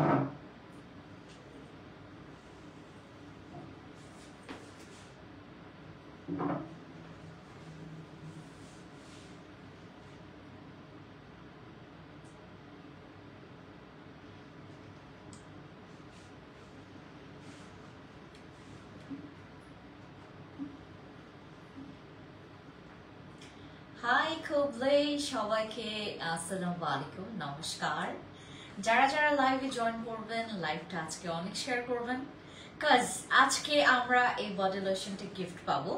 High খুবলে সবাইকে আসসালামু আলাইকুম, নমস্কার। যারা যারা লাইভে জয়েন করবেন, লাইভটা আজকে অনেক শেয়ার করবেন, কাজ আজকে আমরা এই বডি লোশনটি গিফট পাবো।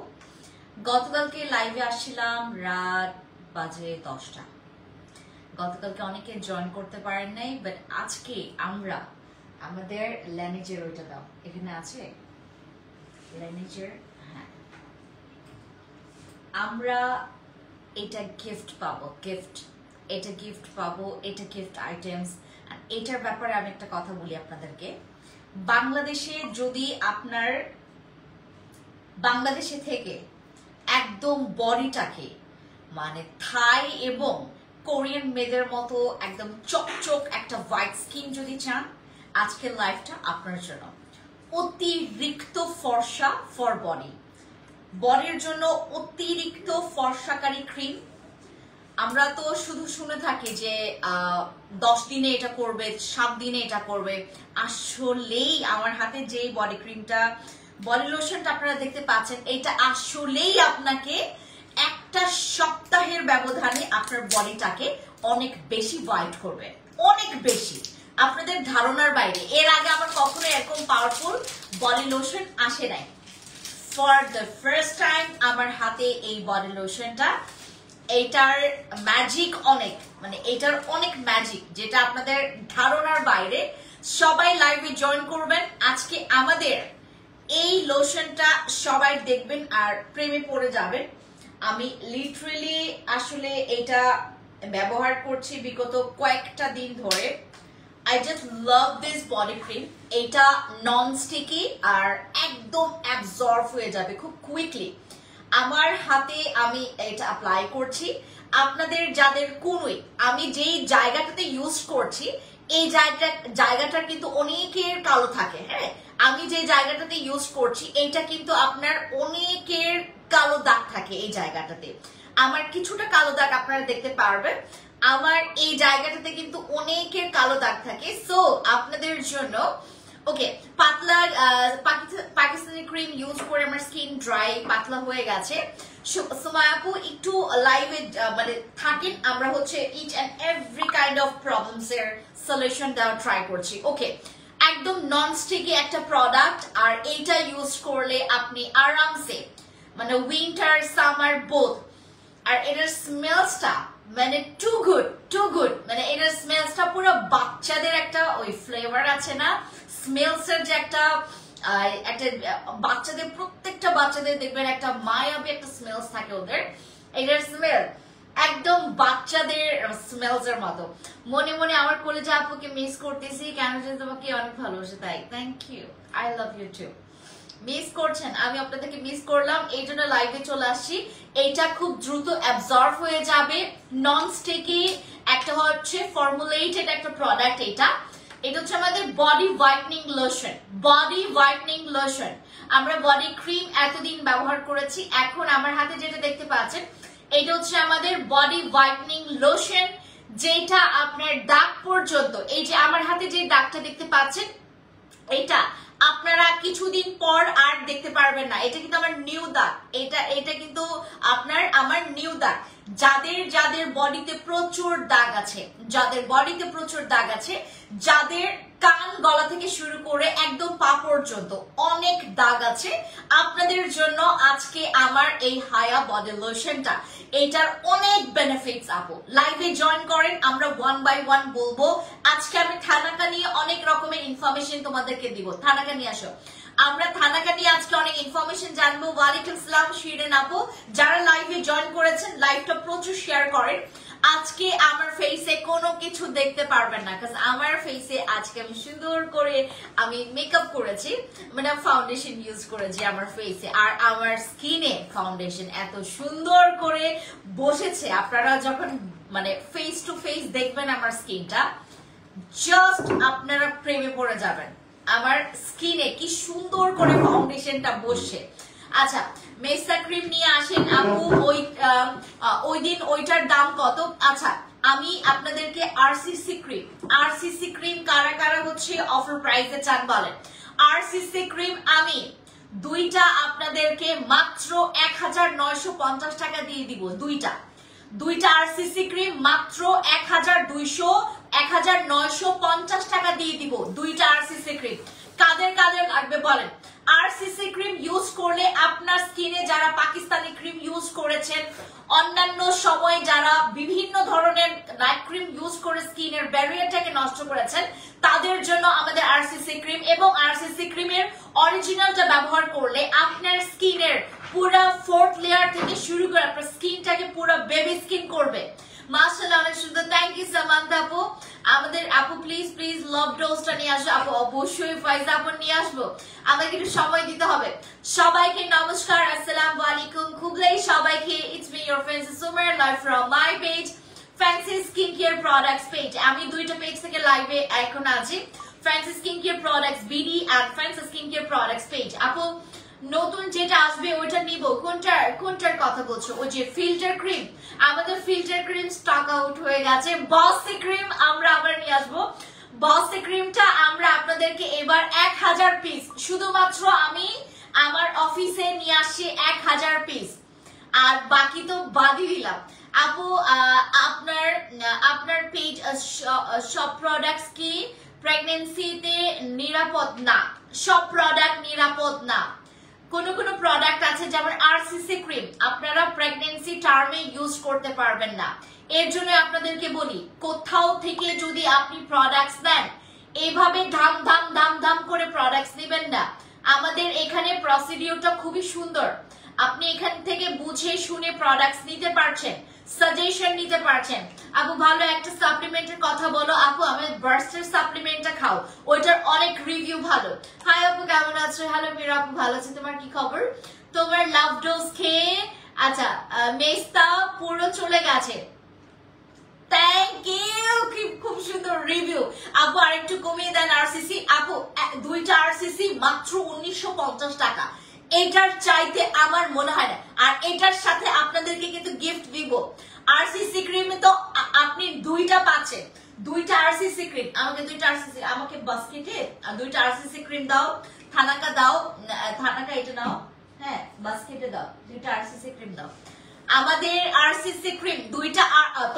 গতকালকে লাইভে আসছিলাম রাত বাজে 10টা। গতকালকে অনেকে জয়েন করতে পারেন নাই, বাট আজকে আমরা আমাদের ল্যানেজের ওইটা দাও, এখানে আছে ল্যানেজের, হ্যাঁ, আমরা এটা গিফট পাবো, এটা গিফট পাবো, এটা গিফট আইটেমস। এটার ব্যাপারে আমি একটা কথা বলি আপনাদেরকে। বাংলাদেশে যদি আপনার বাংলাদেশে থেকে একদম বডিটাকে মানে থাই এবং কোরিয়ান মেয়েদের মতো একদম চকচক একটা হোয়াইট স্কিন যদি চান, আজকের লাইফটা আপনার জন্য। অতিরিক্ত ফর্সা ফর বডির জন্য অতিরিক্ত ফর্সাকারী ক্রিম। আমরা তো শুধু শুনে থাকি যে 10 দিনে এটা করবে, 7 দিনে এটা করবে। আসলেই আমার হাতে যে বডি ক্রিমটা, বডি লোশনটা আপনারা দেখতে পাচ্ছেন, এটা আসলেই আপনাকে একটা সপ্তাহের ব্যবধানে আপনার বডিটাকে অনেক বেশি হোয়াইট করবে, অনেক বেশি, আপনাদের ধারণার বাইরে। এর আগে আমার কখনো এরকম পাওয়ারফুল বডি লোশন আসে নাই। ফর দ্য ফার্স্ট টাইম আমার হাতে এই বডি লোশনটা, এইটার ম্যাজিক অনেক, মানে এটার অনেক ম্যাজিক, যেটা আপনাদের ধারণার বাইরে। সবাই লাইভে জয়েন করবেন। আজকে আমাদের এই লোশনটা সবাই দেখবেন আর প্রেমে পড়ে যাবেন। আমি লিটারেলি আসলে এটা ব্যবহার করছি বিগত কয়েকটা দিন ধরে। I just love this body cream. এটা নন স্টিকি আর একদম অ্যাবজর্ব হয়ে যাবে খুব কুইকলি। আমার হাতে আমি এটা অ্যাপ্লাই করছি। আপনাদের যাদের কোনোই, আমি যেই জায়গাটাতে ইউজ করছি এই জায়গাটা কিন্তু অনেকের কালো থাকে, হ্যাঁ, আমি যে জায়গাটাতে ইউজ করছি এইটা কিন্তু আপনার অনেকের কালো দাগ থাকে এই জায়গাটাতে। আমার কিছুটা কালো দাগ আপনারা দেখতে পারবেন, আমার এই জায়গাটাতে কিন্তু অনেকের কালো দাগ থাকে। সো আপনাদের জন্য ওকে, পাতলা পাকিস্তানি ক্রিম ইউজ করে আমার স্কিন ড্রাই পাতলা হয়ে গেছে। সুমায়া আপু একটু লাইভে মানে থাকেন, আমরা হচ্ছে each and every kind of problems এর সলিউশন দেওয়া ট্রাই করছি। ওকে, একদম নন স্টিকি একটা প্রোডাক্ট, আর এইটা ইউজ করলে আপনি আরামসে মানে উইন্টার সামার বোথ। আর এটার স্মেলসটা মানে টু গুড, মানে এটার স্মেলসটা পুরো বাচ্চাদের একটা ওই ফ্লেভার আছে না, স্মেলস এর যে একটা বাচ্চাদের, প্রত্যেকটা বাচ্চাদের দেখবেন একটা মায়াবী একটা স্মেলস থাকে ওদের। এটার স্মেল একদম বাচ্চাদের স্মেলস এর মতো। মনে মনে আমার কলেজে আপুকে মিস করতেছি, কেন যে তোমাকে অনেক ভালোবাসে তাই। Thank you, I love you too. Miss করছেন, আমি আপনাদেরকে মিস করলাম, এই জন্য লাইভে চলে আসছি। এইটা খুব দ্রুত অ্যাবজর্ব হয়ে যাবে, নন স্টিকি একটা হচ্ছে ফর্মুলেটেড একটা প্রোডাক্ট। এটা হচ্ছে আমাদের বডি হোয়াইটনিং লোশন। আমরা বডি ক্রিম এতদিন ব্যবহার করেছি, এখন আমার হাতে যেটা দেখতে পাচ্ছেন এটা হচ্ছে আমাদের বডি হোয়াইটনিং লোশন, যেটা আপনার দাগ পর্যন্ত, এই যে আমার হাতে যে দাগটা দেখতে পাচ্ছেন এটা আপনারা কিছুদিন পর আর দেখতে পারবেন না। এটা কিন্তু আমার নিউ দাগ, এটা কিন্তু আমার নিউ দাগ। যাদের বডিতে প্রচুর দাগ আছে, যাদের কান গলা থেকে শুরু করে একদম পা পর্যন্ত অনেক দাগ আছে, আপনাদের জন্য আজকে আমার এই হায়া বডি লোশনটা, এটার অনেক বেনিফিটস। আপু লাইভে জয়েন করেন, আমরা 1 বাই 1 বলবো। আজকে আমি থানাকা নিয়ে অনেক রকমের ইনফরমেশন তোমাদেরকে দিব। থানাকা নিয়ে আসো, আমরা থানাকা নিয়ে আজকে অনেক ইনফরমেশন জানবো। ওয়ালাইকুম আসসালাম শিরিন আপু, যারা লাইভে জয়েন করেছেন লাইভটা প্রচুর শেয়ার করেন। আজকে আমার ফেসে কোনো কিছু দেখতে পারবেন না, কারণ আমার ফেসে আজকে আমি সুন্দর করে আমি মেকআপ করেছি, মানে ফাউন্ডেশন ইউজ করেছি আমার ফেসে, আর আমার স্কিনে ফাউন্ডেশন এত সুন্দর করে বসেছে। আপনারা যখন মানে ফেস টু ফেস দেখবেন আমার স্কিনটা, জাস্ট আপনারা প্রেমে পড়ে যাবেন। আমার স্কিনে কি সুন্দর করে ফাউন্ডেশনটা বসছে। আচ্ছা, মেসা ক্রিম নিয়ে আসেন আপু, ওই দিন ওইটার দাম কত? আচ্ছা, আমি আপনাদেরকে আরসিসি ক্রিম কারা কারা হচ্ছে অফার প্রাইসে চান বলেন। আরসিসি ক্রিম আমি দুইটা আপনাদেরকে মাত্র 1950 টাকা দিয়ে দিব। দুইটা আরসিসি ক্রিম মাত্র 1950 টাকা দিয়ে দিব। দুইটা আরসিসি ক্রিম কাদের কাদের লাগবে বলেন। আরসিসি ক্রিম ইউজ করলে আপনার স্কিনে যারা পাকিস্তানি ক্রিম ইউজ করেছেন, অন্যান্য সময় যারা বিভিন্ন ধরনের নাইট ক্রিম ইউজ করে স্কিনের ব্যারিয়ারটাকে নষ্ট করেছেন, তাদের জন্য আমাদের আরসিসি ক্রিম। এবং আরসিসি ক্রিমের অরিজিনালটা ব্যবহার করলে আপনার স্কিনের পুরো ফোর্থ লেয়ার থেকে শুরু করে আপনার স্কিনটাকে পুরো বেবি স্কিন করবে। মাশাআল্লাহ, অনেক সুন্দর। থ্যাংক ইউ সামান্থা আপু। আমাদের আপু প্লিজ লাভ ডোজটা নিয়ে আসো আপু। অবশ্যই ফাইজা আপু নিয়ে আসবো, আমাকে একটু সময় দিতে হবে। সবাইকে নমস্কার, আসসালামু আলাইকুম। খুবলাই সবাইকে, it's me your friend Sumar live from my page fancy skin care products page. আমি দুইটা পেজ থেকে লাইভে এখন আছি, fancy skin care products BD আর fancy skin care products page. আপু নতুন যেটা আসবে ওইটা নিব, কোনটার কথা বলছো? ওই যে ফিল্টার ক্রিম, আমাদের ফিল্টার ক্রিম স্টক আউট হয়ে গেছে। বসি ক্রিম আমরা আবার নিয়ে আসবো। বসি ক্রিমটা আমরা আপনাদেরকে এবার 1000 পিস, শুধুমাত্র আমি আমার অফিসে নিয়ে আসছি 1000 পিস, আর বাকি তো বাদই দিলাম। আপু আপনার পেজ সব প্রোডাক্টস কি প্রেগন্যান্সিতে নিরাপদ না? সব প্রোডাক্ট নিরাপদ না। কোন প্রোডাক্ট আছে যেমন আরসিসি ক্রিম আপনারা প্রেগন্যান্সি টার্মে ইউজ করতে পারবেন না। এর জন্য আপনাদেরকে বলি, কোথাও থেকে যদি আপনি প্রোডাক্টস নেন, এইভাবে দাম করে প্রোডাক্টস নেবেন না। আমাদের এখানে প্রসিডিউরটা খুবই সুন্দর, আপনি এখান থেকে বুঝে শুনে প্রোডাক্টস নিতে পারছেন, সাজেশন নিতে পারছেন। আপু ভালো একটা সাপ্লিমেন্টের কথা বলো। আপু আমার বার্স্টের সাপ্লিমেন্টটা খাও, ওইটার অনেক রিভিউ ভালো। হাই আপু কেমন আছো? হ্যালো মীরা আপু, ভালো আছি। তোমার কি খবর? তোমার লাভ ডোজ খেয়ে আচ্ছা মেস্তা পুরো চলে গেছে। থ্যাংক ইউ, খুব সুন্দর রিভিউ আপু। আরেকটু কমিয়ে দেন আরসিসি। আপু দুইটা আরসিসি মাত্র 1950 টাকা, এটার চাইতে আমার মনে হয় না। আর এটার সাথে আপনাদেরকে কিন্তু গিফট দিব। আরসিসি ক্রিমে তো আপনি দুইটা পাচ্ছেন, দুইটা আরসিসি ক্রিম। আমাকে বাস্কেটে দুইটা আরসিসি ক্রিম দাও, থানাকা দাও, থানাকা এটা দাও, হ্যাঁ বাস্কেটে দাও, দুইটা আরসিসি ক্রিম দাও। আমাদের আরসিসি ক্রিম দুইটা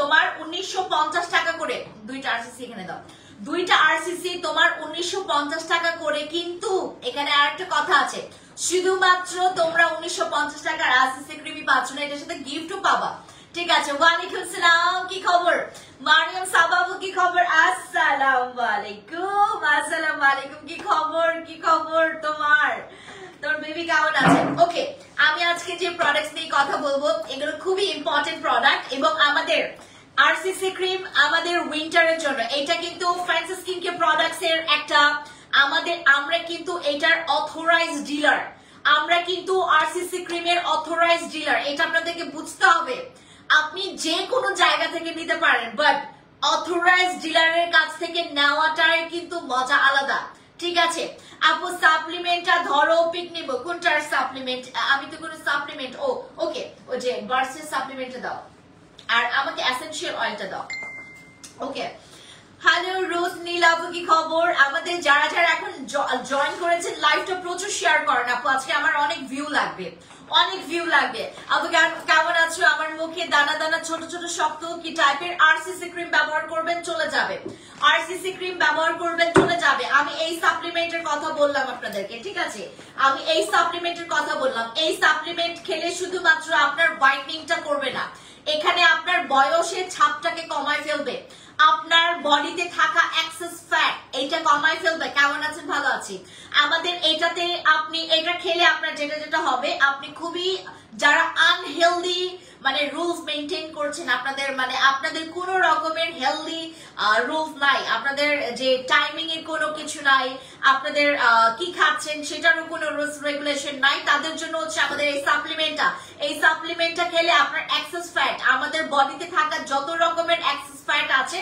তোমার 1950 টাকা করে, দুইটা আরসিসি এখানে দাও। দুইটা আরসিসি তোমার 1950 টাকা করে, কিন্তু এখানে আরেকটা কথা আছে, শুধুমাত্র তোমরা 1950 টাকার আরসিসি ক্রিমই পাচ্ছ না, এটার সাথে গিফটও পাবা। ঠিক আছে, ওয়ালাইকুম সালাম, কি খবর? মারিয়াম সাবাবু কি খবর? আসসালামু আলাইকুম, কি খবর তোমার বেবি কেমন আছে? ওকে, আমি আজকে যে প্রোডাক্টস নিয়ে কথা বলবো এগুলো খুবই ইম্পর্টেন্ট প্রোডাক্ট, এবং আমাদের আরসিসি ক্রিম আমাদের উইন্টারের জন্য। এটা কিন্তু ফ্যান্সি স্কিন কেয়ার প্রোডাক্টস এর একটা আমরা কিন্তু এটার অথরাইজড ডিলার, আমরা কিন্তু আরসিসি ক্রিমের অথরাইজড ডিলার। এটা আপনাদেরকে বুঝতে হবে। আপনি যে কোনো জায়গা থেকে নিতে পারেন, বাট অথরাইজড ডিলারের কাছ থেকে নেওয়াটাই কিন্তু মজা আলাদা। ঠিক আছে আপু, সাপ্লিমেন্টটা ধরো, পিক নিব। কোনটার সাপ্লিমেন্ট? আমি তো কোনো সাপ্লিমেন্ট, ওকে, ওই যে বার্সের সাপ্লিমেন্টটা দাও, আর আমাকে এসেনশিয়াল অয়েলটা দাও। ওকে, হ্যালো রোজ নীল আপু, কি খবর? আমাদের যারা এখন জয়েন করেছেন লাইভটা প্রচুর শেয়ার করেন আপু, আজকে আমার অনেক ভিউ লাগবে। আপু কেমন আছো? আমার মুখে দানা দানা ছোট ছোট শক্ত কি টাইপের? আরসিসি ক্রিম ব্যবহার করবেন, চলে যাবে। আরসিসি ক্রিম ব্যবহার করবেন, চলে যাবে। আমি এই সাপ্লিমেন্টের কথা বললাম আপনাদেরকে, ঠিক আছে? আমি এই সাপ্লিমেন্টের কথা বললাম। এই সাপ্লিমেন্ট খেলে শুধুমাত্র আপনার হোয়াইটনিংটা করবে না, এখানে আপনার বয়সের ছাপটাকে কমায় ফেলবে, আপনার বডিতে থাকা এক্সেস ফ্যাট এটা কমায় ফেলবে। কেমন আছেন? ভালো আছি। আমাদের এটাতে আপনি এটা খেলে আপনার যেটা হবে, আপনি খুবই যারা আনহেলদি মানে রুলস মেনটেন করছেন, আপনাদের মানে আপনাদের কোনো রকমের হেলদি রুলস নাই, আপনাদের যে টাইমিং এর কোনো কিছু নাই, আপনাদের কি খাচ্ছেন সেটারও কোনো রুলস রেগুলেশন নাই, তাদের জন্য হচ্ছে আমাদের এই সাপ্লিমেন্টটা খেলে আপনার এক্সেস ফ্যাট, আমাদের বডিতে থাকা যত রকমের এক্সেস ফ্যাট আছে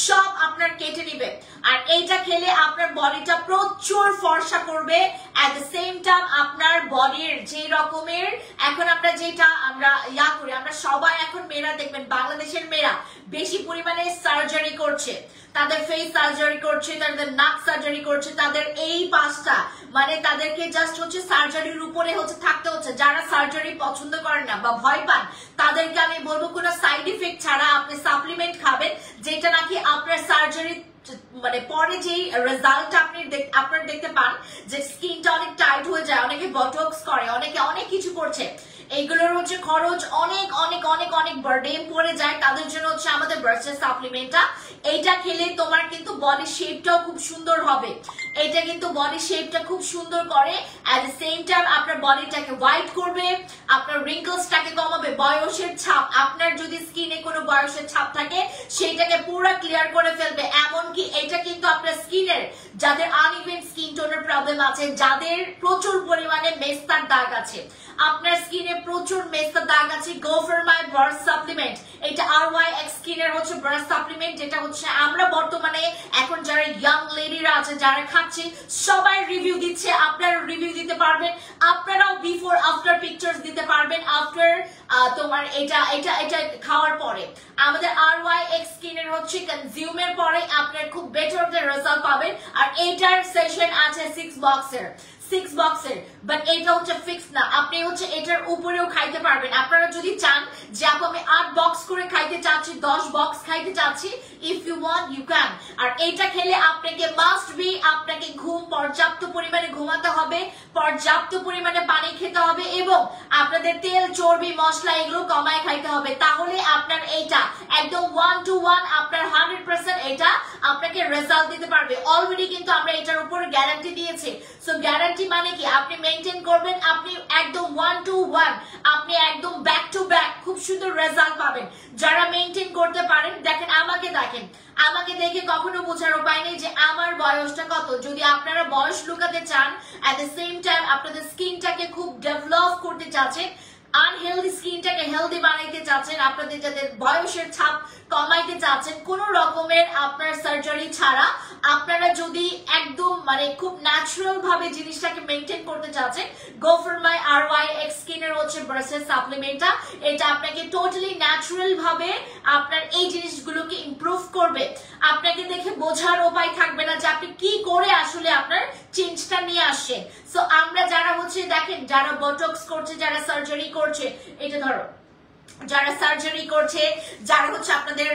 সব আপনার কেটে নিবে। আর এইটা খেলে আপনার বডিটা প্রচুর ফর্সা করবে। এট দ্য সেম টাইম আপনার বডির যে রকমের এখন আমরা যেটা আমরা করি, আমরা সবাই এখন মেয়েরা দেখবেন বাংলাদেশের মেয়েরা বেশি পরিমাণে সার্জারি করছে, তাদের ফেস সার্জারি করছে, তাদের নাক সার্জারি করছে, তাদের এই পাঁচটা মানে তাদেরকে জাস্ট হচ্ছে সার্জারির উপরে হচ্ছে থাকতে হচ্ছে। যারা সার্জারি পছন্দ করেন না বা ভয় পান তাদেরকে আমি বলবো কোনো সাইড ইফেক্ট ছাড়া আপনি সাপ্লিমেন্ট খাবেন, যেটা নাকি আপনার সার্জারি মানে পরে যে রেজাল্ট আপনার দেখতে পান যে স্কিনটা অনেক টাইট হয়ে যায়, অনেকে বটক্স করে, অনেকে অনেক কিছু করছে, এইগুলোর হচ্ছে খরচ অনেক অনেক অনেক অনেক বার্ডেন পড়ে যায়, তাদের জন্য হচ্ছে আমাদের বার্সেস সাপ্লিমেন্টটা। এইটা খেলে তোমার কিন্তু বডি শেপটাও খুব সুন্দর হবে, এটা কিন্তু বডি শেপটা খুব সুন্দর করে, এট দ্য সেম টাইম আপনার বডিটাকে হোয়াইট করবে, আপনার রিঙ্কলসটাকে কমাবে, বয়সের ছাপ, আপনার যদি স্কিনে কোনো বয়সের ছাপ থাকে সেটাকে পুরো ক্লিয়ার করে ফেলবে। এমনকি এটা কিন্তু আপনার স্কিনের যাদের আনইভেন স্কিন টোনের প্রবলেম আছে, যাদের প্রচুর পরিমাণে মেস্তার দাগ আছে, আপনার স্কিনে প্রচুর মেস্তার দাগ আছে, go for my bars supplement. এটা RYX স্কিনের হচ্ছে বার্স সাপ্লিমেন্ট, যেটা হচ্ছে আমরা বর্তমানে এখন যারা ইয়াং লেডিরা আছে যারা খাচ্ছে সবাই রিভিউ দিচ্ছে, আপনারা রিভিউ দিতে পারবেন, আপনারাও বিফোর আফটার পিকচার্স দিতে পারবেন আফটার তোমার এটা এটা এটা খাওয়ার পরে। আমাদের RYX স্কিনের হচ্ছে কনজিউমের পরে আপনার খুব বেটার রেজাল্ট পাবেন। আর এটার সেশন আছে 6 বক্সের, বাট এটা হচ্ছে ফিক্স না, আপনি হচ্ছে এটার উপরেও খাইতে পারবেন। আপনারা যদি চান যে আপু আমি 8 বক্স করে খাইতে চাচ্ছি, 10 বক্স খাইতে চাচ্ছি, if you want you can. আর এটা খেলে আপনাকে মাস্ট বি আপনাকে পর্যাপ্ত পরিমাণে ঘুমাতে হবে, পর্যাপ্ত পরিমাণে পানি খেতে হবে এবং আপনাদের তেল চর্বি মশলা এগুলো কমায় খাইতে হবে, তাহলে আপনার এইটা একদম 1 to 1 আপনার 100% এটা আপনাকে রেজাল্ট দিতে পারবে। অলরেডি কিন্তু আমরা এটার উপর গ্যারান্টি দিয়েছি। সো গ্যারান্টি মানে কি, আপনি মেইনটেইন করবেন, আপনি একদম 1 to 1 আপনি একদম ব্যাক টু ব্যাক খুব সুন্দর রেজাল্ট পাবেন। যারা মেইনটেইন করতে পারেন, দেখেন আমাকে দেখে কখনো বোঝার উপায় নেই যে আমার বয়সটা কত। যদি আপনারা বয়স লুকাতে চান, এট দ্য সেম টাইম আপনাদের স্কিনটাকে খুব ডেভেলপ করতে চাচ্ছেন, আনহেলদি স্কিনটাকে হেলদি বানাইতে চাচ্ছেন, আপনাদের যাদের বয়সের ছাপ কমাইতে চাচ্ছেন, কোন রকমের আপনার সার্জারি ছাড়া আপনারা যদি একদম মানে খুব ন্যাচারাল ভাবে জিনিসটাকে মেইনটেইন করতে চাচ্ছেন, গো ফর মাই RYX স্কিনের হচ্ছে বার্সেস সাপ্লিমেন্টটা। এটা আপনাকে টোটালি ন্যাচারাল ভাবে আপনার এই জিনিসগুলোকে ইমপ্রুভ করবে। আপনাকে দেখে বোঝার উপায় থাকবে না যে আপনি কি করে আসলে আপনার চেঞ্জটা নিয়ে আসছেন। সো আমরা যারা হচ্ছে দেখেন যারা বটক্স করছে, যারা সার্জারি করছে, এটা ধরো যারা সার্জারি করছে, যারা হচ্ছে আপনাদের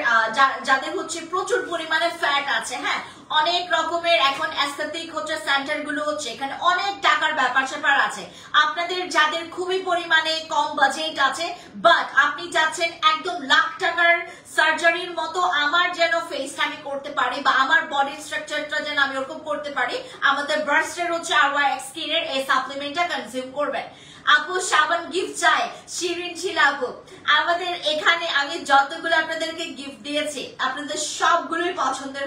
যাদের হচ্ছে প্রচুর পরিমাণে ফ্যাট আছে, হ্যাঁ অনেক রকমের এখন অ্যাস্থেটিক হচ্ছে সেন্টার গুলো হচ্ছে, এখানে অনেক টাকার ব্যাপার স্যাপার আছে। আপনাদের যাদের খুবই পরিমাণে কম বাজেট আছে বাট আপনি চাচ্ছেন একদম লাখ টাকার সার্জারির মতো আমার যেন ফেসটাকে করতে পারি বা আমার বডি স্ট্রাকচারটা যেন আমি ওরকম করতে পারি, আমাদের বার্স্টের হচ্ছে RYX স্কিনের এই সাপ্লিমেন্টটা কনজিউম করবেন। আপু সাবান গিফট চাই, শিরিন ছিল আপু। আমাদের এখানে আমি যতগুলো আপনাদেরকে গিফট দিয়েছি আপনাদের সবগুলোই পছন্দের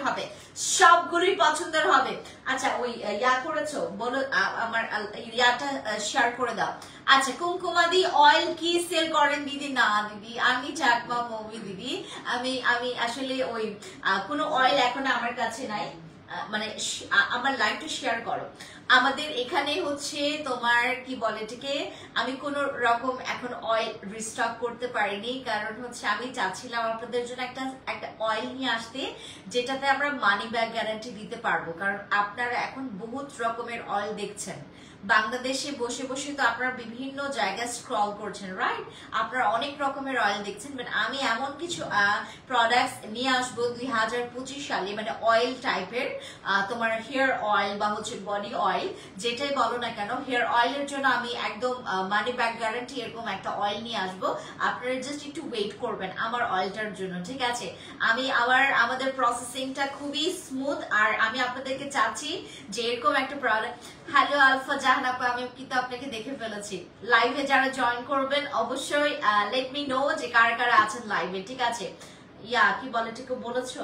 হবে। আচ্ছা ওই করেছো বলো, আমার ইয়াটা শেয়ার করে দাও। আচ্ছা কুমকুমাদি অয়েল কি সেল করেন দিদি? না দিদি, আমি চাকমা মমি দিদি, আমি আসলে ওই কোনো অয়েল এখন আমার কাছে নাই, মানে আমার লাইভটা শেয়ার করো। আমাদের এখানে হচ্ছে তোমার কি বলে এটাকে, আমি কোন রকম এখন অয়েল রিস্টক করতে পারিনি, কারণ হচ্ছে আমি চাচ্ছিলাম আপনাদের জন্য একটা অয়েল নিয়ে আসতে যেটাতে আমরা মানি ব্যাক গ্যারান্টি দিতে পারবো। কারণ আপনারা এখন বহুত রকমের অয়েল দেখছেন, বাংলাদেশে বসে বসে তো আপনারা বিভিন্ন জায়গায় স্ক্রল করছেন, রাইট? আপনারা অনেক রকমের অয়েল দেখছেন, বাট আমি এমন কিছু প্রোডাক্টস নিয়ে আসবো 2025 সালে, মানে অয়েল টাইপের, তোমার হেয়ার অয়েল বা হচ্ছে বডি অয়েল অয়েল, যেটাই বলো না কেন হেয়ার অয়েলের জন্য আমি একদম মানি ব্যাক গ্যারান্টি এরকম একটা অয়েল নিয়ে আসবো। আপনারা জাস্ট একটু ওয়েট করবেন আমার অয়েলটার জন্য, ঠিক আছে? আমি আমাদের প্রসেসিংটা খুবই স্মুথ, আর আমি আপনাদেরকে চাচ্ছি যে এরকম একটা প্রোডাক্ট। হ্যালো আলফা জাহান আপু, আমি কিন্তু আপনাকে দেখে ফেলেছি। লাইভে যারা জয়েন করবেন অবশ্যই লেট মি নো যে কারা কারা আছেন লাইভে, ঠিক আছে? ইয়া কি বলে, ঠিক বলেছো?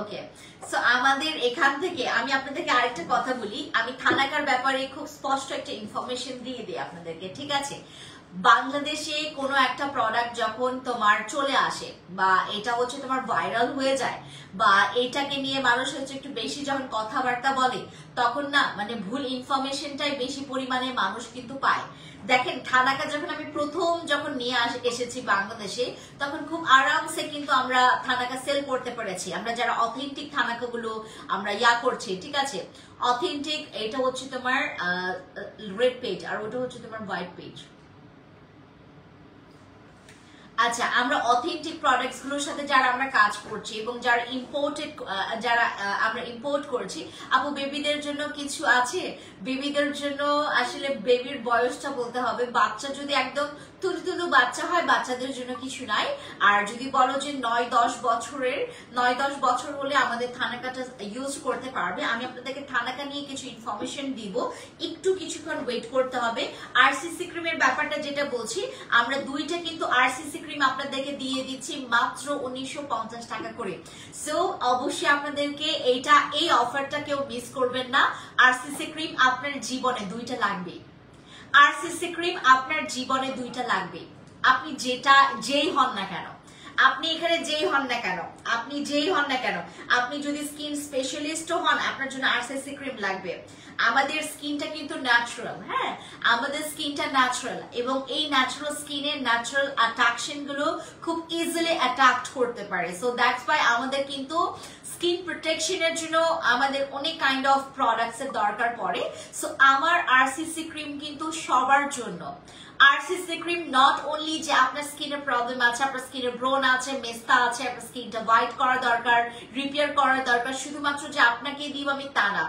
ওকে, সো আমাদের এখান থেকে আমি আপনাদেরকে আরেকটা কথা বলি, আমি থানাকার ব্যাপারে খুব স্পষ্ট একটা ইনফরমেশন দিয়ে দিই আপনাদেরকে, ঠিক আছে? বাংলাদেশে কোনো একটা প্রোডাক্ট যখন তোমার চলে আসে বা এটা হচ্ছে তোমার ভাইরাল হয়ে যায় বা এটাকে নিয়ে মানুষ হচ্ছে একটু বেশি যখন কথাবার্তা বলে, তখন না মানে ভুল ইনফরমেশনটাই বেশি পরিমাণে মানুষ কিন্তু পায়। দেখেন থানাকা যখন আমি যখন নিয়ে এসেছি বাংলাদেশে, তখন খুব আরামসে কিন্তু আমরা থানাকা সেল করতে পেরেছি। আমরা যারা অথেন্টিক থানাকা গুলো আমরা করছি, ঠিক আছে? অথেন্টিক এটা হচ্ছে তোমার রেড পেজ আর ওটা হচ্ছে তোমার হোয়াইট পেজ। আচ্ছা, আমরা অথেন্টিক প্রোডাক্টস গুলোর সাথে যারা আমরা কাজ করছি এবং যারা আমরা ইম্পোর্ট করছি, আপু বেবিদের জন্য কিছু আছে? বেবিদের জন্য আসলে বেবির বয়সটা বলতে হবে। বাচ্চা যদি একদম তুলতুলু বাচ্চা হয়, বাচ্চাদের জন্য কিছু নাই। আর যদি বলো যে 9-10 বছর হলে আমাদের থানাকাটা ইউজ করতে পারবে। আমি আপনাদেরকে থানাকা নিয়ে কিছু ইনফরমেশন দিব, একটু কিছুক্ষণ ওয়েট করতে হবে। আরসিসি ক্রিমের ব্যাপারটা যেটা বলছি, আমরা দুইটা কিন্তু আরসিসি ক্রিম আপনাদেরকে দিয়ে দিচ্ছি মাত্র 1950 টাকা করে। সো অবশ্যই আপনাদেরকে এই অফারটা কেউ মিস করবেন না। আরসিসি ক্রিম আপনার জীবনে দুইটা লাগবে। আরসিসি ক্রিম আপনার জীবনে দুইটা লাগবে। আপনি যেই হন না কেন, আপনি এখানে যেই হন না কেন, আপনি যদি স্কিন স্পেশালিস্টও হন, আপনার জন্য আরসিসি ক্রিম লাগবে। আমাদের স্কিনটা কিন্তু ন্যাচারাল, হ্যাঁ আমাদের স্কিনটা ন্যাচারাল, এবং এই ন্যাচারাল স্কিনের ন্যাচারাল অ্যাট্রাকশন গুলো খুব ইজিলি অ্যাট্রাক্ট করতে পারে। সো দ্যাটস ওয়াই আমাদের কিন্তু স্কিন প্রোটেকশনের জন্য আমাদের অনেক কাইন্ড অফ প্রোডাক্টস এর দরকার পড়ে। সো আমার আরসিসি ক্রিম কিন্তু সবার জন্য। আরসিসি ক্রিম নট অনলি যে আপনার স্কিনের প্রবলেম আছে, আপনার স্কিনের ব্রোন আছে, মেস্তা আছে, আপনার স্কিনটা হোয়াইট করা দরকার, রিপেয়ার করা দরকার, শুধুমাত্র যে আপনাকে দিব আমি তা না।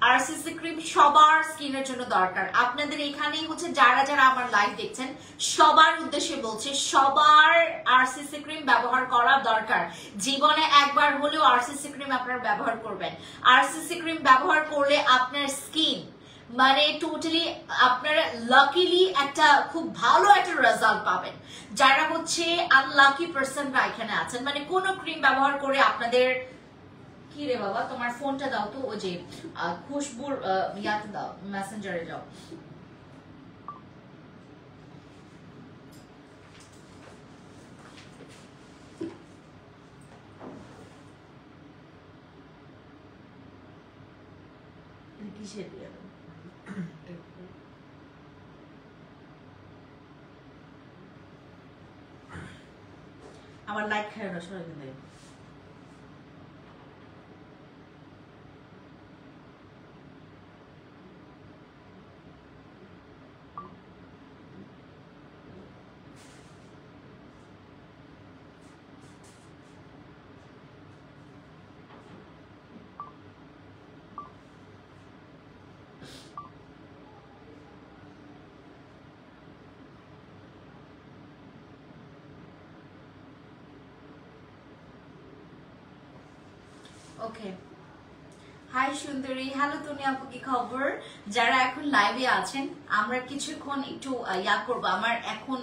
আরসিসি ক্রিম সবার স্কিনের জন্য দরকার। আপনাদের এখানেই হচ্ছে যারা যারা আমার লাইভ দেখছেন সবার উদ্দেশ্যে বলছে, সবার আরসিসি ক্রিম ব্যবহার করা দরকার। জীবনে একবার হলেও আরসিসি ক্রিম আপনারা ব্যবহার করবেন। আরসিসি ক্রিম ব্যবহার করলে আপনার স্কিন মানে টোটালি আপনারা লাকিলি একটা খুব ভালো একটা রেজাল্ট পাবেন। যারা হচ্ছে আনলাকি পার্সনরা এখানে আছেন, মানে কোন ক্রিম ব্যবহার করে আপনাদের কি রে বাবা, তোমার ফোনটা দাও তো, ওই যে খুশবুর ইয়াতে দাও, মেসেঞ্জারে যাও। কিসের দিয়ে আমার লাইট খায় না সরাই দিন। ওকে, হাই সুন্দরী, হ্যালো তুমি আপু, কি খবর? যারা এখন লাইভে আছেন, আমরা কিছুক্ষণ একটু করবো। আমার এখন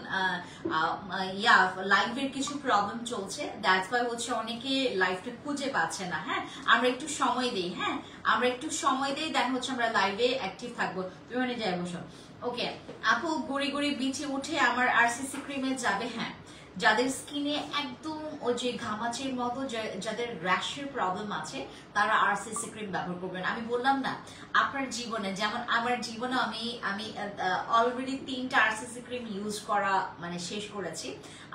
লাইভের কিছু প্রবলেম চলছে, দ্যাটস ওয়াই হচ্ছে অনেকে লাইভটা খুঁজে পাচ্ছে না। হ্যাঁ, আমরা একটু সময় দেই, দেন হচ্ছে আমরা লাইভে অ্যাক্টিভ থাকবো। তুমি মানে যাই বসো। ওকে আপু, গুড়ি গুড়ি বিচে উঠে আমার আরসিসি ক্রিমে যাবে। হ্যাঁ, যাদের স্কিনে একদম ওই যে ঘামাচির মতো, যাদের র্যাশের প্রবলেম আছে, তারা আরসিসি ক্রিম ব্যবহার করবেন। আমি বললাম না, আপনার জীবনে যেমন আমার জীবনে আমি অলরেডি 3টা আরসিসি ক্রিম ইউজ করা মানে শেষ করেছি।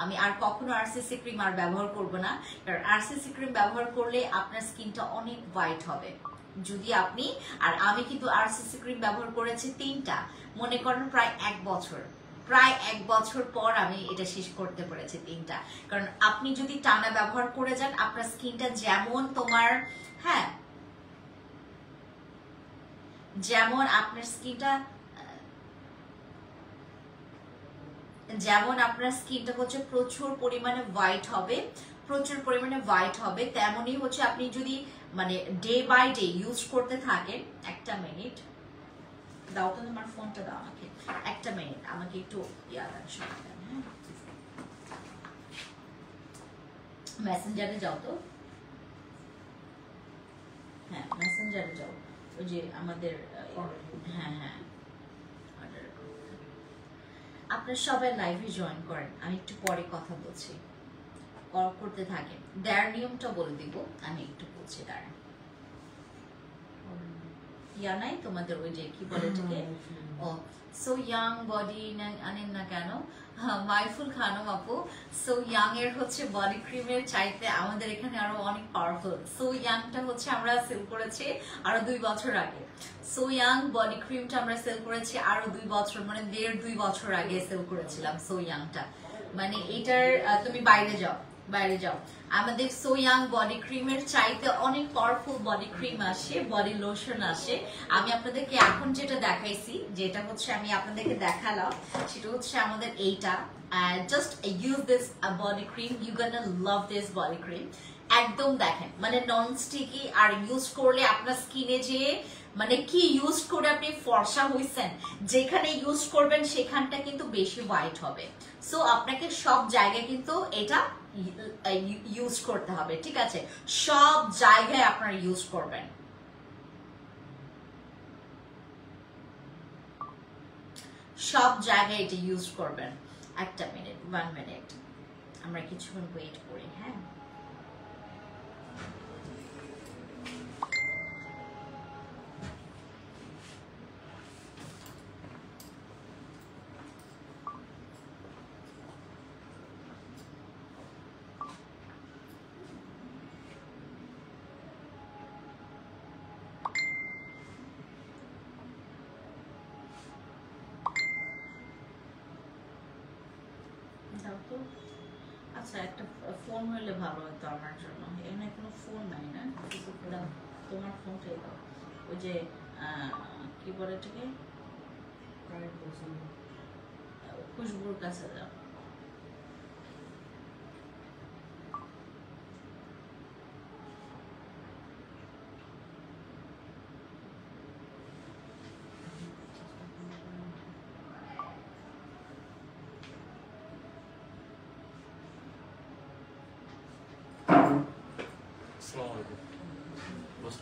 আমি আর কখনো আরসিসি ক্রিম আর ব্যবহার করব না, কারণ আরসিসি ক্রিম ব্যবহার করলে আপনার স্কিনটা অনেক হোয়াইট হবে। যদি আপনি আর আমি কিন্তু আরসিসি ক্রিম ব্যবহার করেছি 3টা, মনে করেন প্রায় 1 বছর পর আমি এটা শেষ করতে পেরেছি 3টা। কারণ আপনি যদি টানা ব্যবহার করে যান, আপনার স্কিনটা যেমন তোমার, হ্যাঁ যেমন আপনার স্কিনটা হচ্ছে প্রচুর পরিমাণে হোয়াইট হবে, তেমনই হচ্ছে আপনি যদি মানে ডে বাই ডে ইউজ করতে থাকেন। একটা মিনিট দাও তো, তোমার ফোনটা দাও আমাকে, একটা মিনিট আমাকে একটু মেসেঞ্জারে যাও তো, হ্যাঁ মেসেঞ্জারে যাও, ওই যে আমাদের হ্যাঁ আপনারা সবাই লাইভে জয়েন করেন, আমি একটু পরে কথা বলছি, কল করতে থাকেন। দেয়ার নিয়মটা বলে দিব, আমি একটু বলছি দাঁড়ান। ইয়া নাই তোমাদের ওই যে কি বলে এটাকে, ও সো ইয়াং বডি আনেন না কেন? মাইফুল খানম আপু, সো ইয়াং এর হচ্ছে বডি ক্রিমের চাইতে আমাদের এখানে আরো অনেক পাওয়ারফুল। সো ইয়াংটা হচ্ছে আমরা সেল করেছি আরো 2 বছর আগে। সো ইয়াং বডি ক্রিমটা আমরা সেল করেছি আরো 2 বছর, মানে 1.5-2 বছর আগে সেল করেছিলাম সো ইয়াংটা। মানে এটার তুমি বাইরে যাও আমাদের সো ইয়াং বডি ক্রিমের চাইতে অনেক পাওয়ারফুল বডি ক্রিম আসে, বডি লোশন আসে। আমি আপনাদেরকে এখন যেটা দেখাইছি, যেটা হচ্ছে আমি আপনাদেরকে দেখালাম, সেটা হচ্ছে আমাদের এইটা। Just use this body cream, you gonna love this body cream. একদম দেখেন মানে নন স্টিকি, আর ইউজ করলে আপনার স্কিনে যে মানে কি ইউজ করে আপনি ফর্সা হইছেন, যেখানে ইউজ করবেন সেখানটা কিন্তু বেশি হোয়াইট হবে। সো আপনাকে সব জায়গায় কিন্তু এটা ইউজ করতে হবে, ঠিক আছে? সব জায়গায় আপনারা ইউজ করবেন, সব জায়গায় এটা ইউজ করবেন। একটা মিনিট, 1 মিনিট, আমরা কিছুক্ষণ ওয়েট করি। হ্যাঁ আচ্ছা, একটা ফোন হইলে ভালো হতো আমার জন্য, এখানে কোনো ফোন নাই না, দাও তোমার ফোনটাই দাও। ওই যে কি বলে এটাকে, খুশবুর কাছে যাও।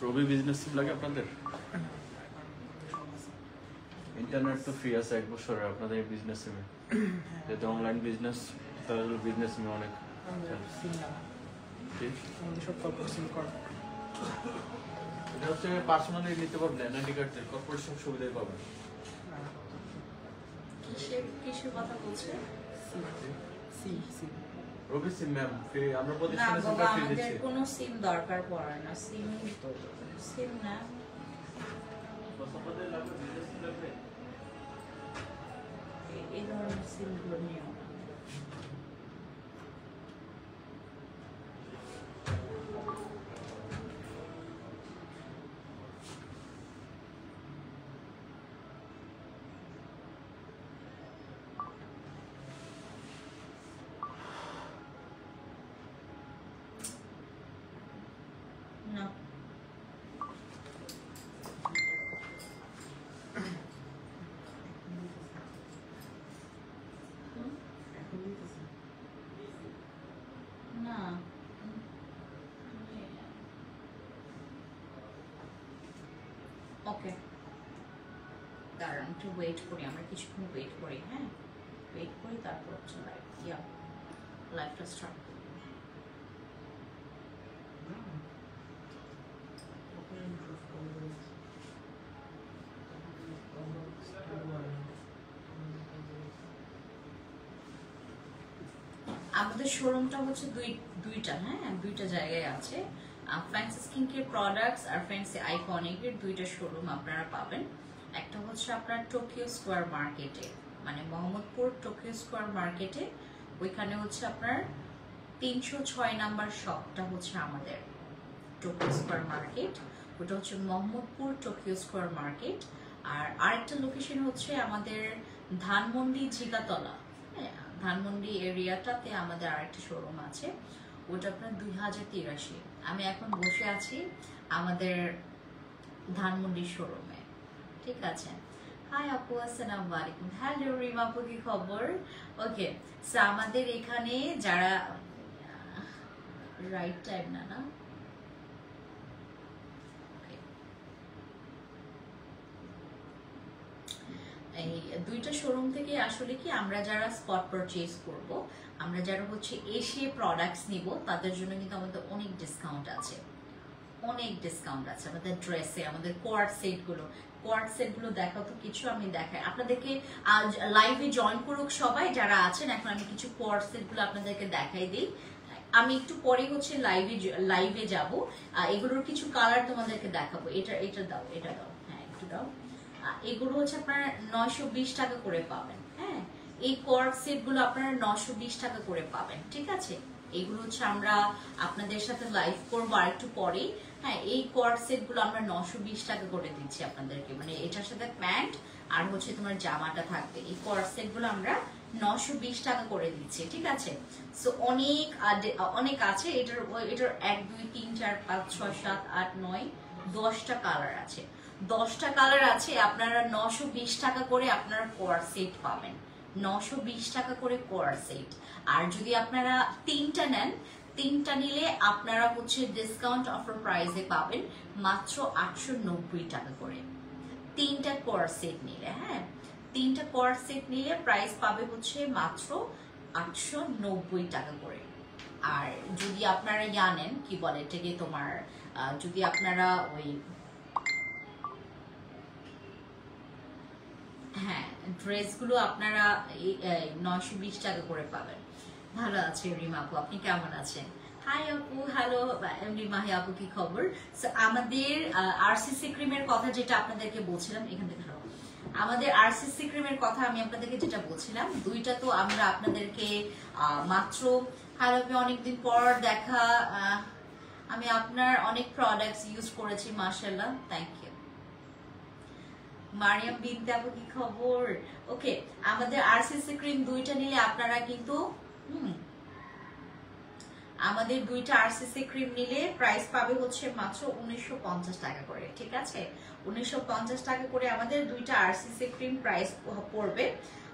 রবি বিজনেস লাগে আপনাদের? ইন্টারনেট তো ফ্রি আছে 1 বছরের আপনাদের এই বিজনেস সিমে, যেহেতু অনলাইন বিজনেস, তাহলে বিজনেস সিমে অনেক এটা হচ্ছে পার্সোনালি নিতে পারবেন, এনআইডি কার্ড দিয়ে কর্পোরেশন সুবিধাই পাবেন। কিসের কথা বলছে? রবি সিম ম্যাম, আমরা প্রতিষ্ঠানে না সিম বাবা, ফ্রি আমাদের দিচ্ছি। কোনো সিম দরকার পড়ে না, সিম তো সিম না, এই ধরনের সিমগুলো নিও না। না না, ওকে দাঁড়ান একটু ওয়েট করি, আমরা কিছুক্ষণ ওয়েট করি। হ্যাঁ ওয়েট করি, তারপর হচ্ছে লাইভ, ইয়া লাইভটা স্টার্ট করি। আমাদের শোরুমটা হচ্ছে দুইটা, হ্যাঁ দুইটা জায়গায় আছে। ফ্যান্সি স্কিন কেয়ার প্রোডাক্টস আর ফ্যান্সি আইকনিকের দুইটা শোরুম আপনারা পাবেন। একটা হচ্ছে আপনার টোকিও স্কোয়ার মার্কেটে, মানে মোহাম্মদপুর টোকিও স্কোয়ার মার্কেটে, ওইখানে হচ্ছে আপনার 306 নাম্বার শপটা হচ্ছে আমাদের টোকিও স্কোয়ার মার্কেট। ওটা হচ্ছে মোহাম্মদপুর টোকিও স্কোয়ার মার্কেট। আর আরেকটা লোকেশন হচ্ছে আমাদের ধানমন্ডি জিগাতলা, হ্যাঁ ধানমন্ডি এরিয়াটাতে আমাদের আরেকটা শোরুম আছে, ওটা আপনার 2083। আমি এখন বসে আছি আমাদের ধানমন্ডি শোরুমে, ঠিক আছে। হাই আপু, আসসালামু আলাইকুম। হ্যালো রিমা আপু, কি খবর? ওকে, সো আমাদের এখানে যারা রাইট টাইম না এই দুইটা শোরুম থেকে আসলে কি আমরা যারা স্পট পারচেজ করব, আমরা যারা হচ্ছে এসে প্রোডাক্টস নিব, তাদের জন্য কিন্তু আমাদের অনেক ডিসকাউন্ট আছে, অনেক ডিসকাউন্ট আছে আমাদের ড্রেসে, আমাদের কোয়ার্ট সেটগুলো দেখাও তো কিছু, আমি দেখাই আপনাদেরকে। আজ লাইভে জয়েন করুক সবাই যারা আছেন, এখন আমি কিছু কোয়ার্ট সেটগুলো আপনাদেরকে দেখাই দিই। আমি একটু পরে হচ্ছে লাইভে যাব, এগুলোর কিছু কালার তোমাদেরকে দেখাবো। এটা দাও, হ্যাঁ একটু দাও। এগুলো হচ্ছে আপনারা 920 টাকা করে পাবেন, হ্যাঁ এই কোয়ার্ট সেটগুলো আপনারা 920 টাকা করে পাবেন, ঠিক আছে। এগুলো হচ্ছে আমরা আপনাদের সাথে লাইভ করবো আর একটু পরে, হ্যাঁ এই কোয়ার্ট সেটগুলো আমরা 920 টাকা করে দিচ্ছি আপনাদেরকে, মানে এটার সাথে প্যান্ট আর হচ্ছে তোমার জামাটা থাকবে। এই কোয়ার্ট সেটগুলো আমরা 920 টাকা করে দিচ্ছি, ঠিক আছে। সো অনেক আছে, এটার 1 2 3 4 5 6 7 8 9 10টা কালার আছে, 10টা কালার আছে। আপনারা 920 টাকা করে আপনারা কোয়ার্ট সেট পাবেন, 920 টাকা করে কোয়ার্ট সেট। আর যদি আপনারা 3টা নেন, 3টা নিলে আপনারা হচ্ছে ডিসকাউন্ট অফার প্রাইসে পাবেন মাত্র 890 টাকা করে 3টা কোয়ার্ট সেট নিলে, হ্যাঁ 3টা কোয়ার্ট সেট নিলে প্রাইস পাবে হচ্ছে মাত্র 890 টাকা করে। আর যদি আপনারা জানেন কি বলে এটাকে তোমার, যদি আপনারা ওই হ্যাঁ ড্রেসগুলো আপনারা 920 টাকা করে পাবেন। ভালো আছে রিমা আপু, আপনি কেমন আছেন? হাই আপু, হ্যালো রিমা, হাই আপু, কি খবর? আমাদের আরসিসি ক্রিমের কথা যেটা আপনাদেরকে বলছিলাম, এখান থেকে আমাদের আরসিসি ক্রিমের কথা আমি আপনাদেরকে যেটা বলছিলাম, দুইটা তো আমরা আপনাদেরকে মাত্র, হ্যালো অনেকদিন পর দেখা, আমি আপনার অনেক প্রোডাক্টস ইউজ করেছি মাশাআল্লাহ, থ্যাংক ইউ। মারিয়াম বিনতে আপু, কি খবর? ওকে, আমাদের আরসিসি ক্রিম দুইটা নিলে আপনারা কিন্তু আমাদের দুইটা আরসিসি ক্রিম নিলে প্রাইস পাবে হচ্ছে মাত্র 1950 টাকা করে, ঠিক আছে। 1950 টাকা করে আমাদের দুইটা আরসিসি ক্রিম প্রাইস পড়বে।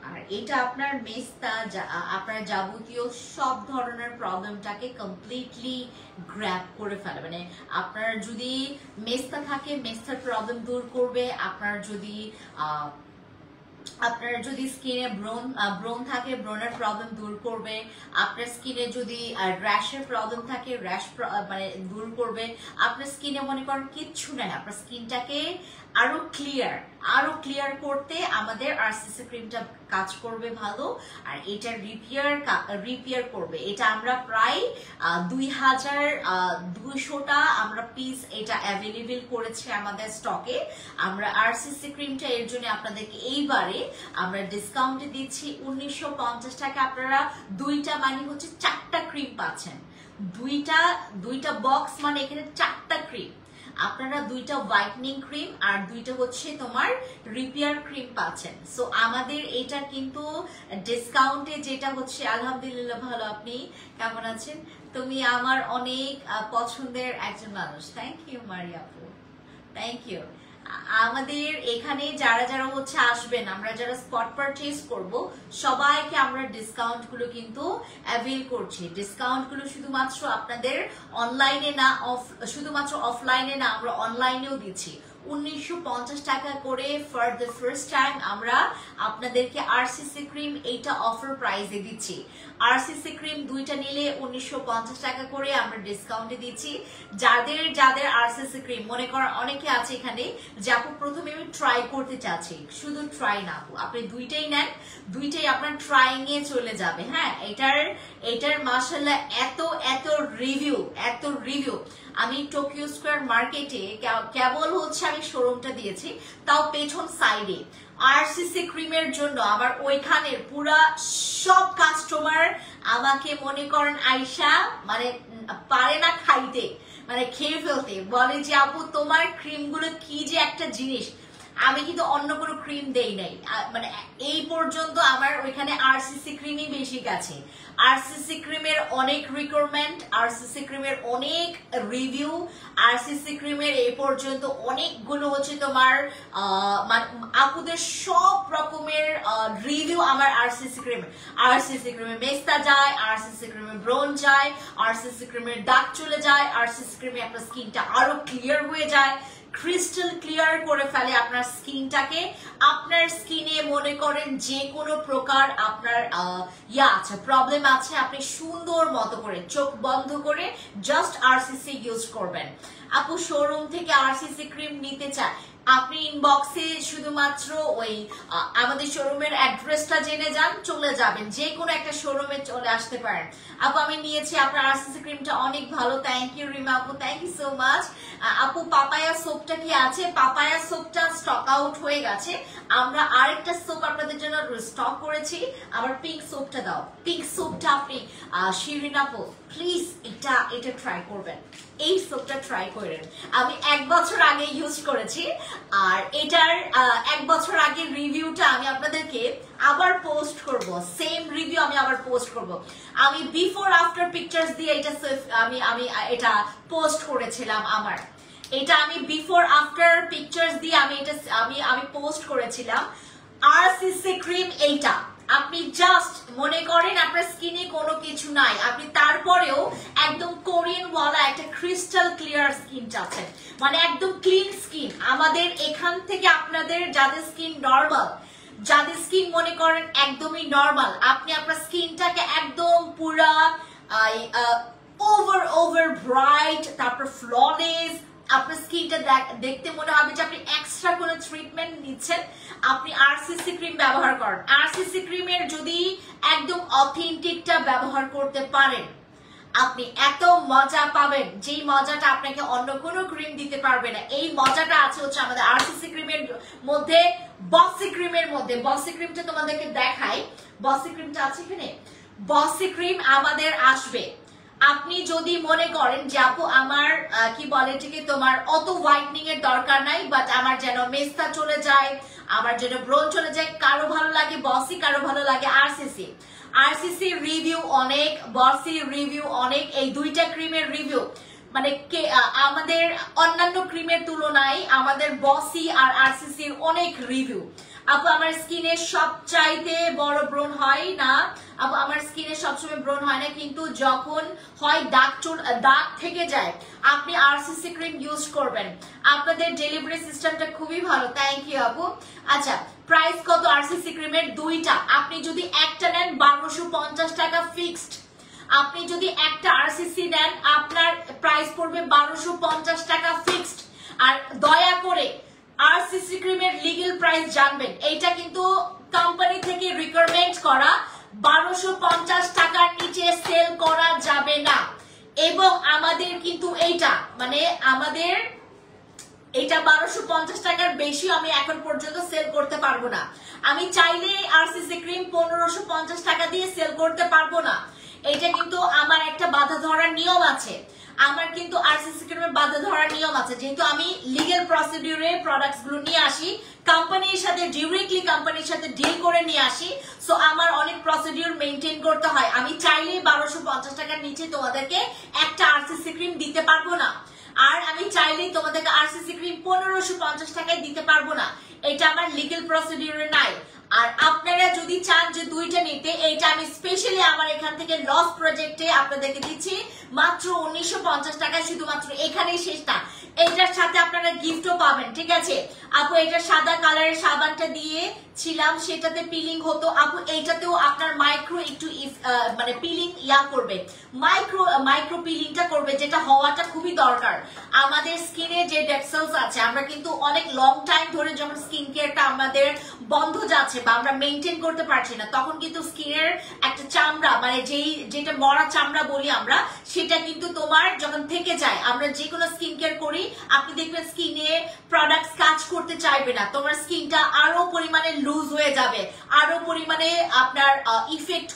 আর এটা আপনার মেস্তা, আপনার যাবতীয় সব ধরনের প্রবলেমটাকে কমপ্লিটলি গ্র্যাব করে ফেলে, মানে আপনার যদি মেস্তা থাকে মেস্তার প্রবলেম দূর করবে, আপনার যদি স্কিনে ব্রণ থাকে ব্রণের প্রবলেম দূর করবে, আপনার স্কিনে যদি র্যাশের প্রবলেম থাকে র্যাশ মানে দূর করবে, আপনার স্কিনে মনে করেন কিচ্ছু নাই, আপনার স্কিনটাকে আরো ক্লিয়ার করতে আমাদের আরসিসি ক্রিমটা কাজ করবে ভালো। আর এটা রিপেয়ার করবে। এটা আমরা প্রায় 2200টা আমরা পিস এটা অ্যাভেলেবেল করেছি আমাদের স্টকে। আমরা আরসিসি ক্রিমটা এর জন্য আপনাদেরকে এইবারে আমরা ডিসকাউন্টে দিচ্ছি 1950 টাকা। আপনারা দুইটা মানে হচ্ছে 4টা ক্রিম পাচ্ছেন, দুইটা বক্স মানে এখানে 4টা ক্রিম, আপনারা দুইটা হোয়াইটনিং ক্রিম আর দুইটা হচ্ছে তোমার রিপেয়ার ক্রিম পাচ্ছেন। সো আমাদের এটা কিন্তু ডিসকাউন্টে যেটা হচ্ছে, আলহামদুলিল্লাহ ভালো, আপনি কেমন আছেন? তুমি আমার অনেক পছন্দের একজন মানুষ, থ্যাংক ইউ মারিয়া আপু, থ্যাংক ইউ। আমাদের এখানে যারা হচ্ছে আসবেন, আমরা যারা স্পট পারচেজ করব সবাইকে আমরা ডিসকাউন্ট গুলো কিন্তু অ্যাভেল করছি। ডিসকাউন্ট গুলো শুধুমাত্র আপনাদের অনলাইনে না, শুধুমাত্র অফলাইনে না, আমরা অনলাইনেও দিচ্ছি। 1950 টাকা করে ফর দ্য ফার্স্ট টাইম আমরা আপনাদেরকে আরসিসি ক্রিম এইটা অফার প্রাইসে দিচ্ছি। আরসিসি ক্রিম দুইটা নিলে 1950 টাকা করে আমরা ডিসকাউন্টে দিচ্ছি। যাদের আরসিসি ক্রিম মনে করেন অনেকে আছে এখানে যে আপু প্রথমে আমি ট্রাই করতে চাচ্ছি, শুধু ট্রাই না আপু, আপনি দুইটাই নেন, দুইটাই আপনার ট্রাইং এ চলে যাবে। হ্যাঁ এটার মাশাআল্লাহ এত রিভিউ আমি টোকিও স্কয়ার মার্কেটে কেবল হচ্ছে আমি শোরুমটা দিয়েছি, তাও পেছন সাইডে আরসিসি ক্রিমের জন্য আমার ওইখানের পুরা সব কাস্টমার আমাকে মনে করেন আয়শা মানে পারে না খাইতে, মানে খেয়ে ফেলতে, বলে যে আপু তোমার ক্রিমগুলো কি যে একটা জিনিস, আমি কিন্তু অন্য কোনো ক্রিম দেই নাই, মানে এই পর্যন্ত আমার ওইখানে আরসিসি ক্রিমই বেশি গেছে। আরসিসি ক্রিমের অনেক রিকোয়ারমেন্ট, আরসিসি ক্রিমের অনেক রিভিউ, আরসিসি ক্রিমের এই পর্যন্ত অনেকগুলো হচ্ছে তোমার আপুদের সব রকমের রিভিউ আমার আরসিসি ক্রিমে মেস্তা যায়, আরসিসি ক্রিমে ব্রোন যায়, আরসিসি ক্রিমের দাগ চলে যায়, আরসিসি ক্রিমে আপনার স্কিনটা আরো ক্লিয়ার হয়ে যায়, ক্রিস্টাল ক্লিয়ার করে ফেলে আপনার স্কিনটাকে। আপনার স্কিনে মনে করেন যে কোনো প্রকার আপনার আছে প্রবলেম আছে, আপনি সুন্দর মতো করে চোখ বন্ধ করে জাস্ট আরসিসি ইউজ করবেন। আপু শোরুম থেকে আরসিসি ক্রিম নিতে চায়, আপনি ইনবক্সে শুধুমাত্র ওই আমাদের শোরুমের অ্যাড্রেসটা জেনে যান, চলে যাবেন, যে কোনো একটা শোরুমে চলে আসতে পারেন। আপু আমি নিয়েছি আপনার আরসিসি ক্রিমটা অনেক ভালো, থ্যাংক ইউ রিমা আপু, থ্যাংক ইউ সো মাচ। আপু পাপায়া সোপটা কি আছে? পাপায়া সোপটা স্টক আউট হয়ে গেছে, আমরা আরেকটা সোপ আপনাদের জন্য স্টক করেছি। আবার পিঙ্ক সোপটা দাও, পিঙ্ক সোপটা আপনি শিরিন আপু প্লিজ এটা ট্রাই করবেন, এই সোপটা ট্রাই করেন। আমি 1 বছর আগে ইউজ করেছি, আর এটার 1 বছর আগের রিভিউটা আমি আপনাদেরকে আবার পোস্ট করব, সেম রিভিউ আমি আবার পোস্ট করব। আমি বিফোর আফটার পিকচার্স দিয়ে এটা আমি এটা পোস্ট করেছিলাম। আমার এটা আমি বিফোর আফটার পিকচার্স দিয়ে আমি পোস্ট করেছিলাম। আরসিসি ক্রিম এইটা আপনি জাস্ট মনে করেন আপনার স্কিনে কোনো কিছু নাই, আপনি তারপরেও একদম কোরিয়ান ওয়ালা একটা ক্রিস্টাল ক্লিয়ার স্কিন চাচ্ছেন, মানে একদম ক্লিন স্কিন। আমাদের এখান থেকে আপনাদের যাদের স্কিন নর্মাল, যাদের স্কিন মনে করেন একদমই নর্মাল, আপনি আপনার স্কিনটাকে একদম পুরা ওভার ব্রাইট, তারপর ফ্ললেস, আপনার স্কিনটা দেখতে মনে হবে যে আপনি এক্সট্রা কোনো ট্রিটমেন্ট নিচ্ছেন, আপনি আরসিসি ক্রিম ব্যবহার করেন। আরসিসি ক্রিমের যদি একদম অথেন্টিকটা ব্যবহার করতে পারেন, আপনি এত মজা পাবেন যেই মজাটা আপনাকে অন্য কোনো ক্রিম দিতে পারবে না। এই মজাটা আছে হচ্ছে আমাদের আরসিসি ক্রিমের মধ্যে, বসি ক্রিমের মধ্যে। বসি ক্রিমটা তোমাদেরকে দেখাই, বসি ক্রিমটা আছে এখানে, বসি ক্রিম আমাদের আসবে। আপনি যদি মনে করেন যে আপু আমার কি বলে এটাকে, তোমার অত হোয়াইটনিং এর দরকার নাই, বাট আমার যেন মেস্তা চলে যায়, আমার যেন ব্রোন চলে যায়, কারো ভালো লাগে বসি, কারো ভালো লাগে আরসিসি। আরসিসি রিভিউ অনেক, বসি রিভিউ অনেক, এই দুইটা ক্রিমের রিভিউ মানে আমাদের অন্যান্য ক্রিমের তুলনায় আমাদের বসি আর আরসিসির অনেক রিভিউ। আপু আমার স্কিনে সবচাইতে বড় ব্রণ হয় না, আপু আমার স্কিনে সবসময় ব্রণ হয় না, কিন্তু যখন হয় দাগ থেকে যায়, আপনি আরসিসি ক্রিম ইউজ করবেন। আপনাদের ডেলিভারি সিস্টেমটা খুবই ভালো, থ্যাংক ইউ আপু। আচ্ছা প্রাইস কত আরসিসি ক্রিমের? দুইটা, আপনি যদি একটা নেন 1250 টাকা ফিক্সড। আপনি যদি একটা আরসিসি নেন আপনার প্রাইস পড়বে 1250 টাকা ফিক্সড। আর দয়া করে আরসিসি ক্রিমের লিগ্যাল প্রাইস জানবেন, এইটা কিন্তু কোম্পানি থেকে রিকোয়ারমেন্ট করা, 1250 টাকার নিচে সেল করা যাবে না। এবং আমাদের কিন্তু এইটা মানে আমাদের এটা 1250 টাকার বেশি আমি এখন পর্যন্ত সেল করতে পারবো না। আমি চাইলে আরসিসি ক্রিম 1550 টাকা দিয়ে সেল করতে পারবো না, এটা কিন্তু আমার একটা বাধা ধরার নিয়ম আছে। আমার কিন্তু আরসিসি ক্রিমের বাধা ধরার নিয়ম আছে, যেহেতু আমি লিগ্যাল প্রসিডিউরে প্রোডাক্টস গুলো নিয়ে আসি, কোম্পানির সাথে ডিরেক্টলি কোম্পানির সাথে ডিল করে নিয়ে আসি, সো আমার অনেক প্রসিডিউর মেইনটেইন করতে হয়। আমি চাইলে 1250 টাকার নিচে তোমাদেরকে একটা আরসিসি ক্রিম দিতে পারবো না, আর আমি চাইলেই তোমাদেরকে আরসিসি ক্রিম 1550 টাকায় দিতে পারবো না, এটা আমার লিগ্যাল প্রসিডিউরে নাই। আর আপনারা যদি চান যে দুইটা নিতে, এইটা আমি স্পেশালি আমার এখান থেকে লস প্রজেক্টে আপনাদেরকে দিচ্ছি মাত্র 1950 টাকায়, শুধুমাত্র এখানেই শেষ না, এটার সাথে আপনারা গিফটও পাবেন, ঠিক আছে আপু? এটা সাদা কালারের সাবানটা দিয়েছিলাম, সেটাতে পিলিং হতো আপু, এইটাতেও আপনার মাইক্রো একটু মানে পিলিং করবে, মাইক্রো পিলিংটা করবে, যেটা হওয়াটা খুবই দরকার। আমাদের স্কিনে যে ডেড সেলস আছে, আমরা কিন্তু অনেক লং টাইম ধরে যখন স্কিন কেয়ারটা আমাদের বন্ধ যাচ্ছে বা আমরা মেনটেন করতে পারছি না, তখন কিন্তু স্কিনের একটা চামড়া মানে যেটা মরা চামড়া বলি আমরা, সেটা কিন্তু তোমার যখন থেকে যায়, আমরা যে কোনো স্কিন কেয়ার করি আপনি দেখবেন স্কিনে প্রোডাক্টস কাজ করতে চাইবে না, তোমার স্কিনটা আরো পরিমাণে লুজ হয়ে যাবে, আরো পরিমাণে আপনার ইফেক্ট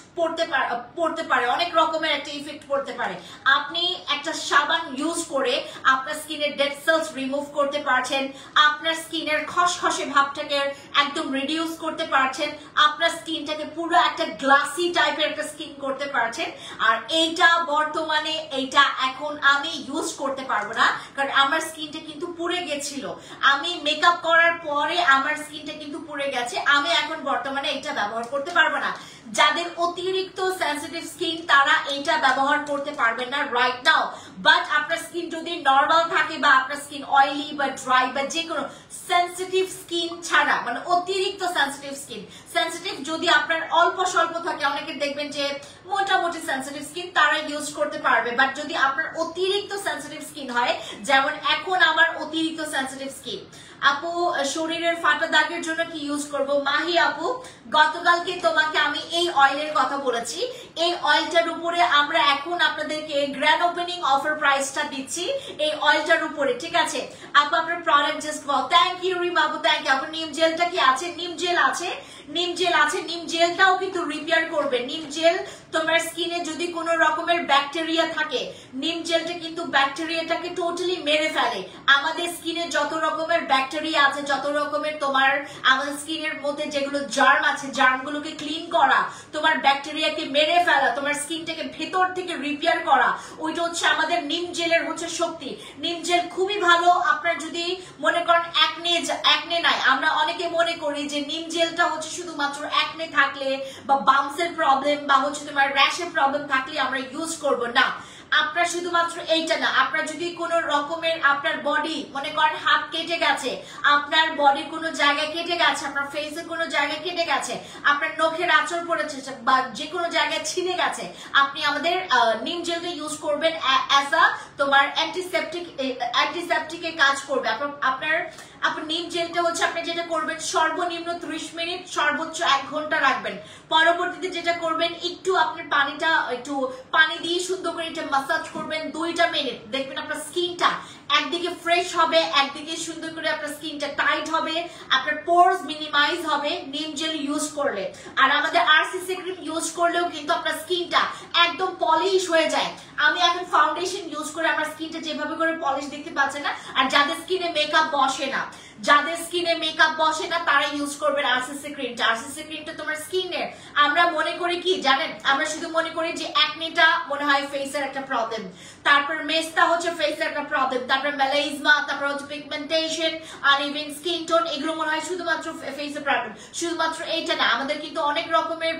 পড়তে পারে, অনেক রকমের একটা ইফেক্ট পড়তে পারে। আপনি একটা সাবান ইউজ করে আপনার স্কিনের ডেড সেলস রিমুভ করতে পারছেন, আপনার স্কিনের খসখসে ভাবটাকে একদম রিডিউস করতে পারছেন, আপনার স্কিনটাকে পুরো একটা গ্লাসি টাইপের একটা স্কিন করতে পারছেন। আর এইটা বর্তমানে এইটা এখন আমি ইউজ করতে পারবো না, কারণ আমার স্কিনটা কিন্তু পুড়ে গেছিল, আমি মেকআপ করার পরে আমার স্কিনটা কিন্তু পুড়ে গেছে, আমি এখন বর্তমানে এটা ব্যবহার করতে পারবো না। যাদের অতিরিক্ত সেনসিটিভ স্কিন তারা এইটা ব্যবহার করতে পারবেন না রাইট নাও। বাট আপনার স্কিন যদি নর্মাল থাকে বা আপনার স্কিন অয়েলি বা ড্রাই বা যে কোনো সেনসিটিভ স্কিন ছাড়া, মানে অতিরিক্ত সেনসিটিভ স্কিন, সেনসিটিভ যদি আপনার অল্প স্বল্প থাকে, অনেকে দেখবেন যে মোটামুটি সেনসিটিভ স্কিন তারা ইউজ করতে পারবে। বাট যদি আপনার অতিরিক্ত সেনসিটিভ স্কিন হয়, যেমন এখন আমার অতিরিক্ত সেনসিটিভ স্কিন, আপু শরীরের ফাটা দাগের জন্য কি ইউজ করব? মাহি আপু, গতকালকে তোমাকে আমি এই অয়েলের কথা বলেছি, এই অয়েলটার উপরে আমরা এখন আপনাদেরকে গ্র্যান্ড ওপেনিং অফার প্রাইসটা দিচ্ছি এই অয়েলটার উপরে, ঠিক আছে আপু? আপনার product just wow, thank you Rim আপু, থ্যাংক ইউ। আপনার নিম জেলটা কি আছে? নিম জেল আছে, নিম জেল আছে, নিম জেলটাও কিন্তু রিপেয়ার করবে। নিম জেল তোমার স্কিনে যদি কোনো রকমের ব্যাকটেরিয়া থাকে, নিম জেলটা কিন্তু ব্যাকটেরিয়াটাকে টোটালি মেরে ফেলে। আমাদের স্কিনে যত রকমের ব্যাকটেরিয়া আছে, যত রকমের তোমার আমাদের স্কিনের মধ্যে যেগুলো জার্ম আছে, জার্মগুলোকে ক্লিন করা, তোমার ব্যাকটেরিয়াকে মেরে ফেলা, তোমার স্কিনটাকে ভেতর থেকে রিপেয়ার করা, ওইটা হচ্ছে আমাদের নিম জেলের হচ্ছে শক্তি। নিম জেল খুবই ভালো। আপনার যদি মনে করেন একনে নাই, আমরা অনেকে মনে করি যে নিম জেলটা হচ্ছে শুধুমাত্র একনে থাকলে বা বাউন্সের প্রবলেম বা হচ্ছে তোমার র্যাশের প্রবলেম থাকলে আমরা ইউজ করব না। আপনার শুধুমাত্র এইটা না, আপনার যদি কোনো রকমের আপনার বডি মনে করেন হাত কেটে গেছে, আপনার বডি কোনো জায়গায় কেটে গেছে, আপনার ফেসে কোনো জায়গায় কেটে গেছে, আপনার নখের আঁচড় পড়েছে বা যে কোনো জায়গায় ছিঁড়ে গেছে, আপনি আমাদের নিম জেলটা ইউজ করবেন অ্যাজ আ তোমার অ্যান্টিসেপটিকের কাজ করবে। আপনার নিম জেলটা হচ্ছে আপনি যেটা করবেন সর্বনিম্ন 30 মিনিট, সর্বোচ্চ 1 ঘন্টা রাখবেন। পরবর্তীতে যেটা করবেন, একটু আপনার পানি দিয়ে সুন্দর করে এটা মাসাজ করবেন 2টা মিনিট, দেখবেন আপনার স্কিনটা একদিকে ফ্রেশ হবে, একদিকে সুন্দর করে আপনার স্কিনটা টাইট হবে, আপনার পোরস মিনিমাইজ হবে নিম জেল ইউজ করলে। আর আমাদের আরসিসি ক্রিম ইউজ করলেও কিন্তু আপনার স্কিনটা একদম পলিশ হয়ে যায়। আমি এখন ফাউন্ডেশন ইউজ করে আমার স্কিনটা যেভাবে করে পলিশ দেখতে পাচ্ছে না। আর যাদের স্কিনে মেকআপ বসে না, তারা ইউজ করবেন আরসিসি ক্রিমটা। আরসিসি ক্রিমটা তোমার স্কিনের, আমরা মনে করি কি জানেন, আমরা শুধু মনে করি যে একনিটা মনে হয় ফেসের একটা প্রবলেম, তারপর মেস্তা হচ্ছে ফেসের একটা প্রবলেম, তারপর মেলাইজমা, তারপর হচ্ছে পিগমেন্টেশন, আনইভেন স্কিন টোন, এগুলো মনে হয় শুধুমাত্র ফেসের প্রবলেম। শুধুমাত্র এইটা না, আমাদের কিন্তু অনেক রকমের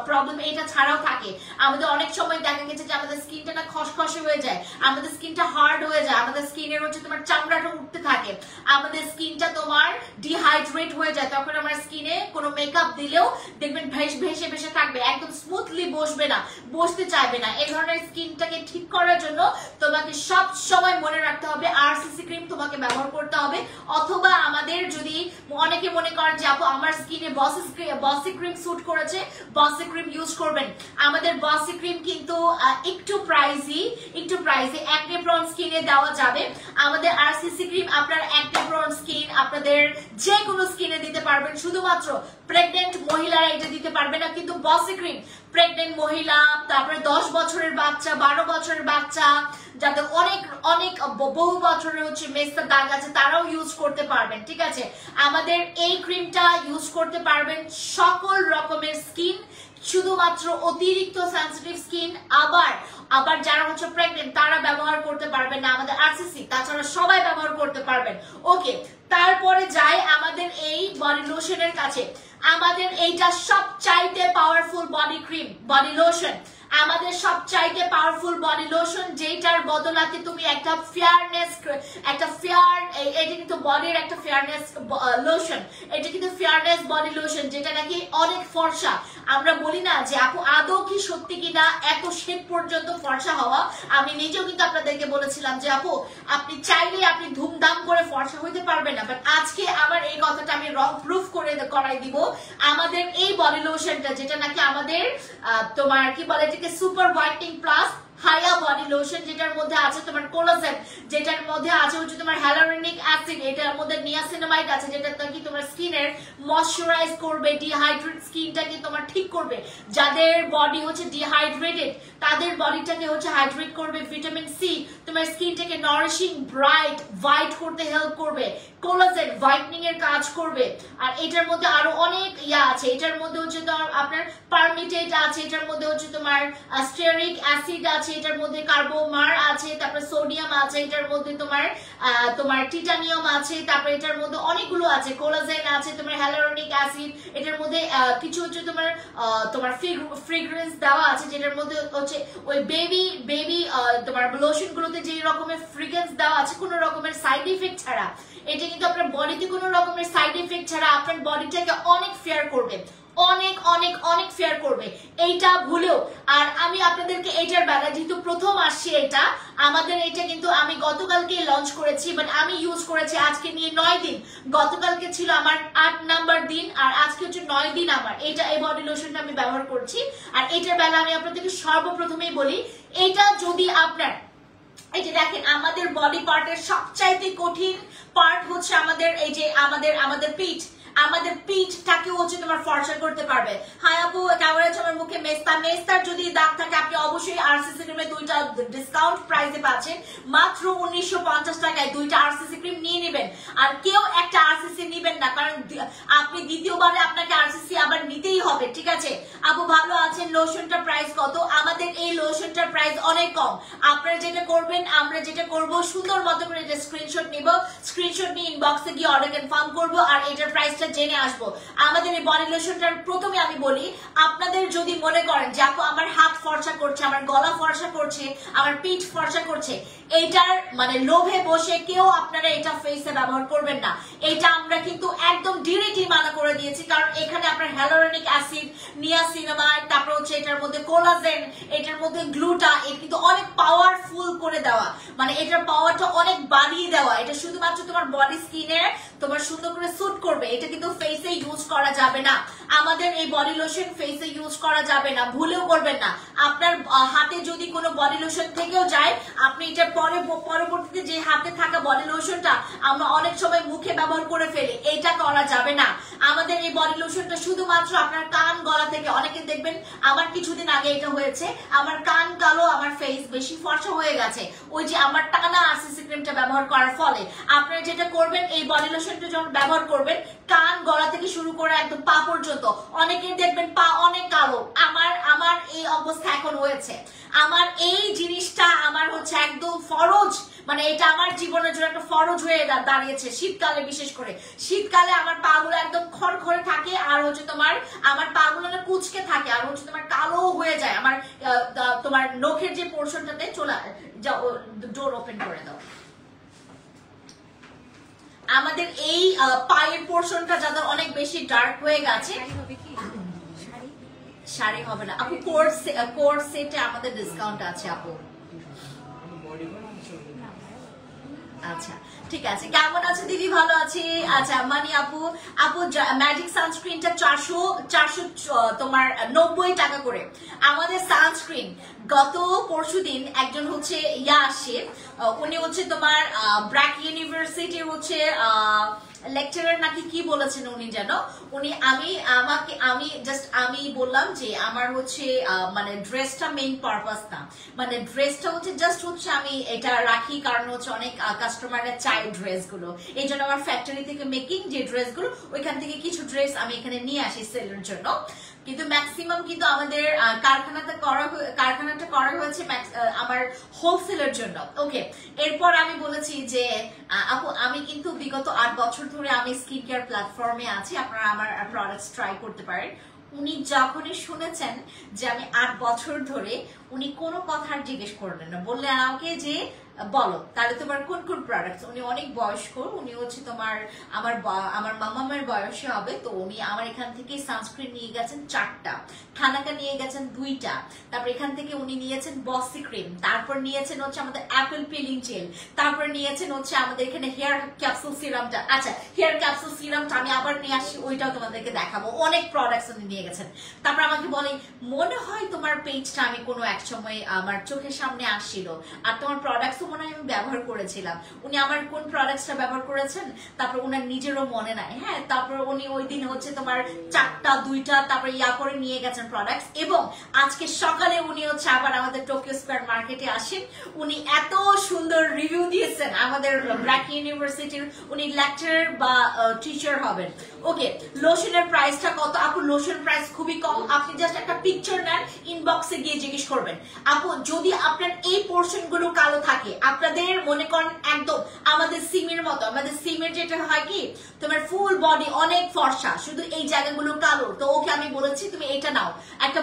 প্রবলেম এইটা ছাড়াও থাকে। আমাদের অনেক সময় দেখা গেছে যে আমাদের স্কিনটা না খসখসে হয়ে যায়, আমাদের স্কিনটা হার্ড হয়ে যায়, আমাদের স্কিনের হচ্ছে তোমার চামড়াটা উঠতে থাকে, আমাদের স্কিনটা তোমার ডিহাইড্রেট হয়ে যায়। তখন আমার স্কিনে কোনো মেকআপ দিলেও দেখবেন ভেসে ভেসে থাকবে, একদম স্মুথলি বসবে না, বসতে চাইবে না। এই ধরনের স্কিনটাকে ঠিক করার জন্য তোমাকে সব সময় মনে রাখতে হবে আরসিসি ক্রিম তোমাকে ব্যবহার করতে হবে। অথবা আমাদের যদি অনেকে মনে করেন যে আপু আমার স্কিনে বসি ক্রিম স্যুট করেছে, বসি ক্রিম ইউজ করবেন। আমাদের বসি ক্রিম কিন্তু একটু প্রাইসি, একনে প্রন স্কিনে দেওয়া যাবে। আমাদের আরসিসি ক্রিম আপনার একনে প্রন স্কিন, আপনাদের যে কোনো স্কিনে দিতে পারবেন, শুধুমাত্র প্রেগনেন্ট মহিলারা এটা দিতে পারবে না। কিন্তু বসি ক্রিম প্রেগনেন্ট মহিলা, তারপরে 10 বছরের বাচ্চা, 12 বছরের বাচ্চা, যাদের অনেক বহু বছরের হচ্ছে মেস্তার দাগ আছে, তারাও ইউজ করতে পারবেন, ঠিক আছে? আমাদের এই ক্রিমটা ইউজ করতে পারবেন সকল রকমের স্কিন, শুধুমাত্র অতিরিক্ত সেনসিটিভ স্কিন আবার যারা হচ্ছে প্রেগনেন্ট তারা ব্যবহার করতে পারবেন না আমাদের আরসিসি, তাছাড়া সবাই ব্যবহার করতে পারবেন। ওকে, তারপরে যাই আমাদের এই বডি লোশনের কাছে। আমাদের এইটা সবচাইতে powerful body cream, body lotion, আমাদের সবচাইতে পাওয়ারফুল বডি লোশন, যেটার বদলাতে তুমি একটা এটা কিন্তু বডির একটা ফেয়ারনেস লোশন, এটা কিন্তু ফেয়ারনেস বডি লোশন, যেটা নাকি অনেক ফর্সা। আমরা বলি না যে আপু আদৌ কি সত্যি কিনা এত শেড পর্যন্ত ফর্সা হওয়া, আমি নিজেও কিন্তু আপনাদেরকে বলেছিলাম যে আপু আপনি চাইলে আপনি ধুমধাম করে ফর্সা হইতে পারবেন না। বাট আজকে আমার এই কথাটা আমি প্রুফ করাই দিব। আমাদের এই বডি লোশনটা যেটা নাকি আমাদের তোমার কি বলে এটাকে সুপার হোয়াইটনিং প্লাস হায়া বডি লোশন, যেটার মধ্যে আছে তোমার কোলাজেন, যেটার মধ্যে আছে হচ্ছে তোমার হ্যালোরেনিক অ্যাসিড, এটার মধ্যে নিয়াসিনামাইড আছে, যেটা কি তোমার স্কিনের ময়শ্চারাইজ করবে, ডিহাইড্রেট স্কিনটাকে তোমার ঠিক করবে। যাদের বডি হচ্ছে ডিহাইড্রেটেড তাদের বডিটাকে হচ্ছে হাইড্রেট করবে। ভিটামিন সি তোমার স্কিনটাকে নারিশিং, ব্রাইট, হোয়াইট করতে হেল্প করবে। কোলাজেন হোয়াইটনিং এর কাজ করবে। আর এটার মধ্যে আরো অনেক আছে, এটার মধ্যে হচ্ছে তোমার আপনার পারমিটেট আছে, এটার মধ্যে হচ্ছে তোমার স্টেরিক অ্যাসিড আছে, এটার মধ্যে কার্বোমার আছে, তারপরে সোডিয়াম আছে, এটার মধ্যে তোমার টিটানিয়াম আছে, তারপরে এটার মধ্যে অনেকগুলো আছে, কোলাজেন আছে, তোমার হ্যালোরনিক অ্যাসিড, এটার মধ্যে কিছু হচ্ছে তোমার ফ্রেগ্রেন্স দেওয়া আছে, যেটার মধ্যে হচ্ছে ওই বেবি তোমার লোশন গুলোতে যে রকমের ফ্রেগ্রেন্স দেওয়া আছে কোনো রকমের সাইড ইফেক্ট ছাড়া। এটা কিন্তু আপনার বডিতে কোনো রকমের সাইড ইফেক্ট ছাড়া আপনার বডিটাকে অনেক ফেয়ার করবে, অনেক অনেক অনেক ফেয়ার করবে, এইটা ভুলেও। আর আমি আপনাদেরকে এইটার বেলা যেহেতু প্রথম আসছি, এটা আমাদের এটা কিন্তু আমি গতকালকে লঞ্চ করেছি, বাট আমি ইউজ করেছি আজকে নিয়ে 9 দিন। গতকালকে ছিল আমার 8 নাম্বার দিন, আর আজকে হচ্ছে 9 দিন আমার এটা এই বডি লোশনটা আমি ব্যবহার করছি। আর এটার বেলা আমি আপনাদেরকে সর্বপ্রথমেই বলি, এটা যদি আপনার এই যে দেখেন আমাদের বডি পার্টের সবচাইতে কঠিন পার্ট হচ্ছে আমাদের এই যে আমাদের পিঠ, আমাদের পিঠটাকে হচ্ছে তোমার ফর্সা করতে পারবে। হাই আপু কেমন আছে? আমার মুখে মেস্তার যদি দাগ থাকে আপনি অবশ্যই আরসিসি ক্রিমে 2টা ডিসকাউন্ট প্রাইসে পাচ্ছেন, মাত্র 1950 টাকায় 2টা আরসিসি ক্রিম নিয়ে নেবেন। আর কেউ একটা আরসিসি নেবেন না, কারণ আপনি দ্বিতীয়বারে আপনাকে আরসিসি আবার নিতেই হবে, ঠিক আছে? আপু ভালো আছেন, লোশনটার প্রাইস কত? আমাদের এই লোশনটার প্রাইস অনেক কম। আপনারা যেটা করবেন, আমরা যেটা করব, সুন্দর মতো করে এটা স্ক্রিনশট নিব, স্ক্রিনশট নিয়ে ইনবক্সে গিয়ে অর্ডার কনফার্ম করব, আর এটার প্রাইস জেনে আসবো। আমাদের এই বডি লোশনটার প্রথমে আমি বলি, আপনাদের যদি মনে করেন যে আপু আমার হাত ফর্সা করছে, আমার গলা ফর্সা করছে, আমার পিঠ ফর্সা করছে, এইটার মানে লোভে বসে কেউ আপনারা এটা ফেসে ব্যবহার করবেন না। এটা আমরা কিন্তু একদম ডিরেক্টলি মানা করে দিয়েছি, কারণ এখানে আপনার হ্যালোরনিক অ্যাসিড, নিয়াসিনামাইড, তারপর হচ্ছে এটার মধ্যে কোলাজেন, এটার মধ্যে গ্লুটা, এটা কিন্তু অনেক পাওয়ারফুল করে দেওয়া, মানে এটার পাওয়ারটা অনেক বাড়িয়ে দেওয়া। এটা শুধুমাত্র তোমার বডি স্কিনে তোমার সুন্দর করে স্যুট করবে, এটা কিন্তু ফেসে ইউজ করা যাবে না। আমাদের এই বডি লোশন ফেসে ইউজ করা যাবে না, ভুলেও করবেন না। আপনার হাতে যদি কোনো বডি লোশন থেকেও যায়, আপনি এটা পরবর্তীতে যে হাতে থাকা বডি লোশনটা আমরা অনেক সময় মুখে ব্যবহার করে ফেলি, এটা করা যাবে না। আমাদের এই বডি লোশনটা শুধুমাত্র আপনার কান গলা থেকে, অনেকে দেখবেন আমার কিছুদিন আগে এটা হয়েছে, আমার কান কালো, আমার ফেস বেশি ফর্সা হয়ে গেছে, ওই যে আমার টানা আরসিসি ক্রিমটা ব্যবহার করার ফলে। আপনারা যেটা করবেন, এই বডি লোশনটা যখন ব্যবহার করবেন, কান গলা থেকে শুরু করে একদম পা পর্যন্ত, অনেকেই দেখবেন পা অনেক কালো। আমার এই অবস্থা এখন হয়েছে, আমার এই জিনিসটা আমার হচ্ছে একদম ফরজ, মানে এটা আমার জীবনের জন্য একটা ফরজ হয়ে দাঁড়িয়েছে। শীতকালে, বিশেষ করে শীতকালে আমার পা গুলো একদম খড়খড়ে থাকে, আর হচ্ছে আমার পা গুলো কুচকে থাকে, আর হচ্ছে তোমার কালো হয়ে যায়। আমার তোমার নখের যে পোর্শনটাতে চলে যাও, ডোর ওপেন করে দাও। আমাদের এই পায়ের পোর্শনটা যাদের অনেক বেশি ডার্ক হয়ে গেছে, শাড়ি হবে না আপু, কোর্স সেটে আমাদের ডিসকাউন্ট আছে আপু। আচ্ছা ঠিক আছে, কেমন আছে দিদি? ভালো আছি। আচ্ছা মানি আপু ম্যাজিক সানস্ক্রিনটা 490 তোমার 90 টাকা করে। আমাদের সানস্ক্রিন গত পরশুদিন একজন হচ্ছে আসে, উনি হচ্ছে তোমার ব্র্যাক ইউনিভার্সিটির হচ্ছে লেকচারার নাকি কি বলেছেন উনি, যেন উনি আমি বললাম যে আমার হচ্ছে মানে ড্রেসটা মেইন পারপাস না, মানে ড্রেসটা হচ্ছে জাস্ট হচ্ছে আমি এটা রাখি কারণ হচ্ছে অনেক কাস্টমাররা চায় ড্রেসগুলো, এই জন্য আমার ফ্যাক্টরি থেকে মেকিং যে ড্রেসগুলো, ওইখান থেকে কিছু ড্রেস আমি এখানে নিয়ে আসি সেলের জন্য। কিন্তু ম্যাক্সিমাম কিন্তু আমাদের কারখানাটা করা হয়েছে আমার হোলসেলের জন্য। ওকে, এরপর আমি বলেছি যে আপু আমি কিন্তু বিগত 8 বছর ধরে আমি স্কিন কেয়ার প্ল্যাটফর্মে আছি, আপনারা আমার প্রোডাক্টস ট্রাই করতে পারেন। উনি যখনই শুনেছেন যে আমি 8 বছর ধরে, উনি কোনো কথা জিজ্ঞেস করলেন না, বললেন আমাকে যে বলো তাহলে তোমার কোন কোন প্রোডাক্টস। উনি অনেক বয়স্ক, উনি হচ্ছে তোমার আমার মামামের বয়সে হবে। তো উনি আমার এখান থেকে সানস্ক্রিন নিয়ে গেছেন 4টা, থানাকা নিয়ে গেছেন 2টা, তারপর এখান থেকে উনি নিয়েছেন বসি ক্রিম, তারপর নিয়েছেন হচ্ছে আমাদের অ্যাপেল পিলিং জেল, তারপর নিয়েছেন হচ্ছে আমাদের এখানে হেয়ার ক্যাপসুল সিরামটা। আচ্ছা, হেয়ার ক্যাপসুল সিরামটা আমি আবার নিয়ে আসি, ওইটাও তোমাদেরকে দেখাবো। অনেক প্রোডাক্টস উনি নিয়ে গেছেন। তারপর আমাকে বলে মনে হয় তোমার পেজটা আমি কোনো এক সময় আমার চোখের সামনে আসছিল, আর তোমার প্রোডাক্টসও মনে হয় আমি ব্যবহার করেছিলাম। উনি আমার কোন প্রোডাক্টসটা ব্যবহার করেছেন তারপর ওনার নিজেরও মনে নাই। হ্যাঁ, তারপর উনি ওই দিন হচ্ছে তোমার 4টা 2টা তারপর ইয়া করে নিয়ে গেছেন প্রোডাক্টস। এবং আজকে সকালে উনি হচ্ছে আবার আমাদের টোকিও স্কয়ার মার্কেটে আসেন। উনি এত সুন্দর রিভিউ দিয়েছেন আমাদের ব্র্যাক ইউনিভার্সিটির, উনি লেকচারার বা টিচার হবেন। ওকে, লোশনের প্রাইসটা কত আপু? লোশন প্রাইস খুবই কম, আপনি জাস্ট একটা পিকচার নেন, ইনবক্সে গিয়ে জিজ্ঞেস করবেন আপু যদি আপনার এই পোর্শন গুলো কালো থাকে, আপনাদের মনে করেন একদম আমাদের সিমের মতো, আমাদের সিমের যেটা হয় কি তোমার ফুল বডি অনেক ফর্সা, শুধু এই জায়গাগুলো কালো, তো ওকে আমি বলেছি তুমি এটা নাও, একটা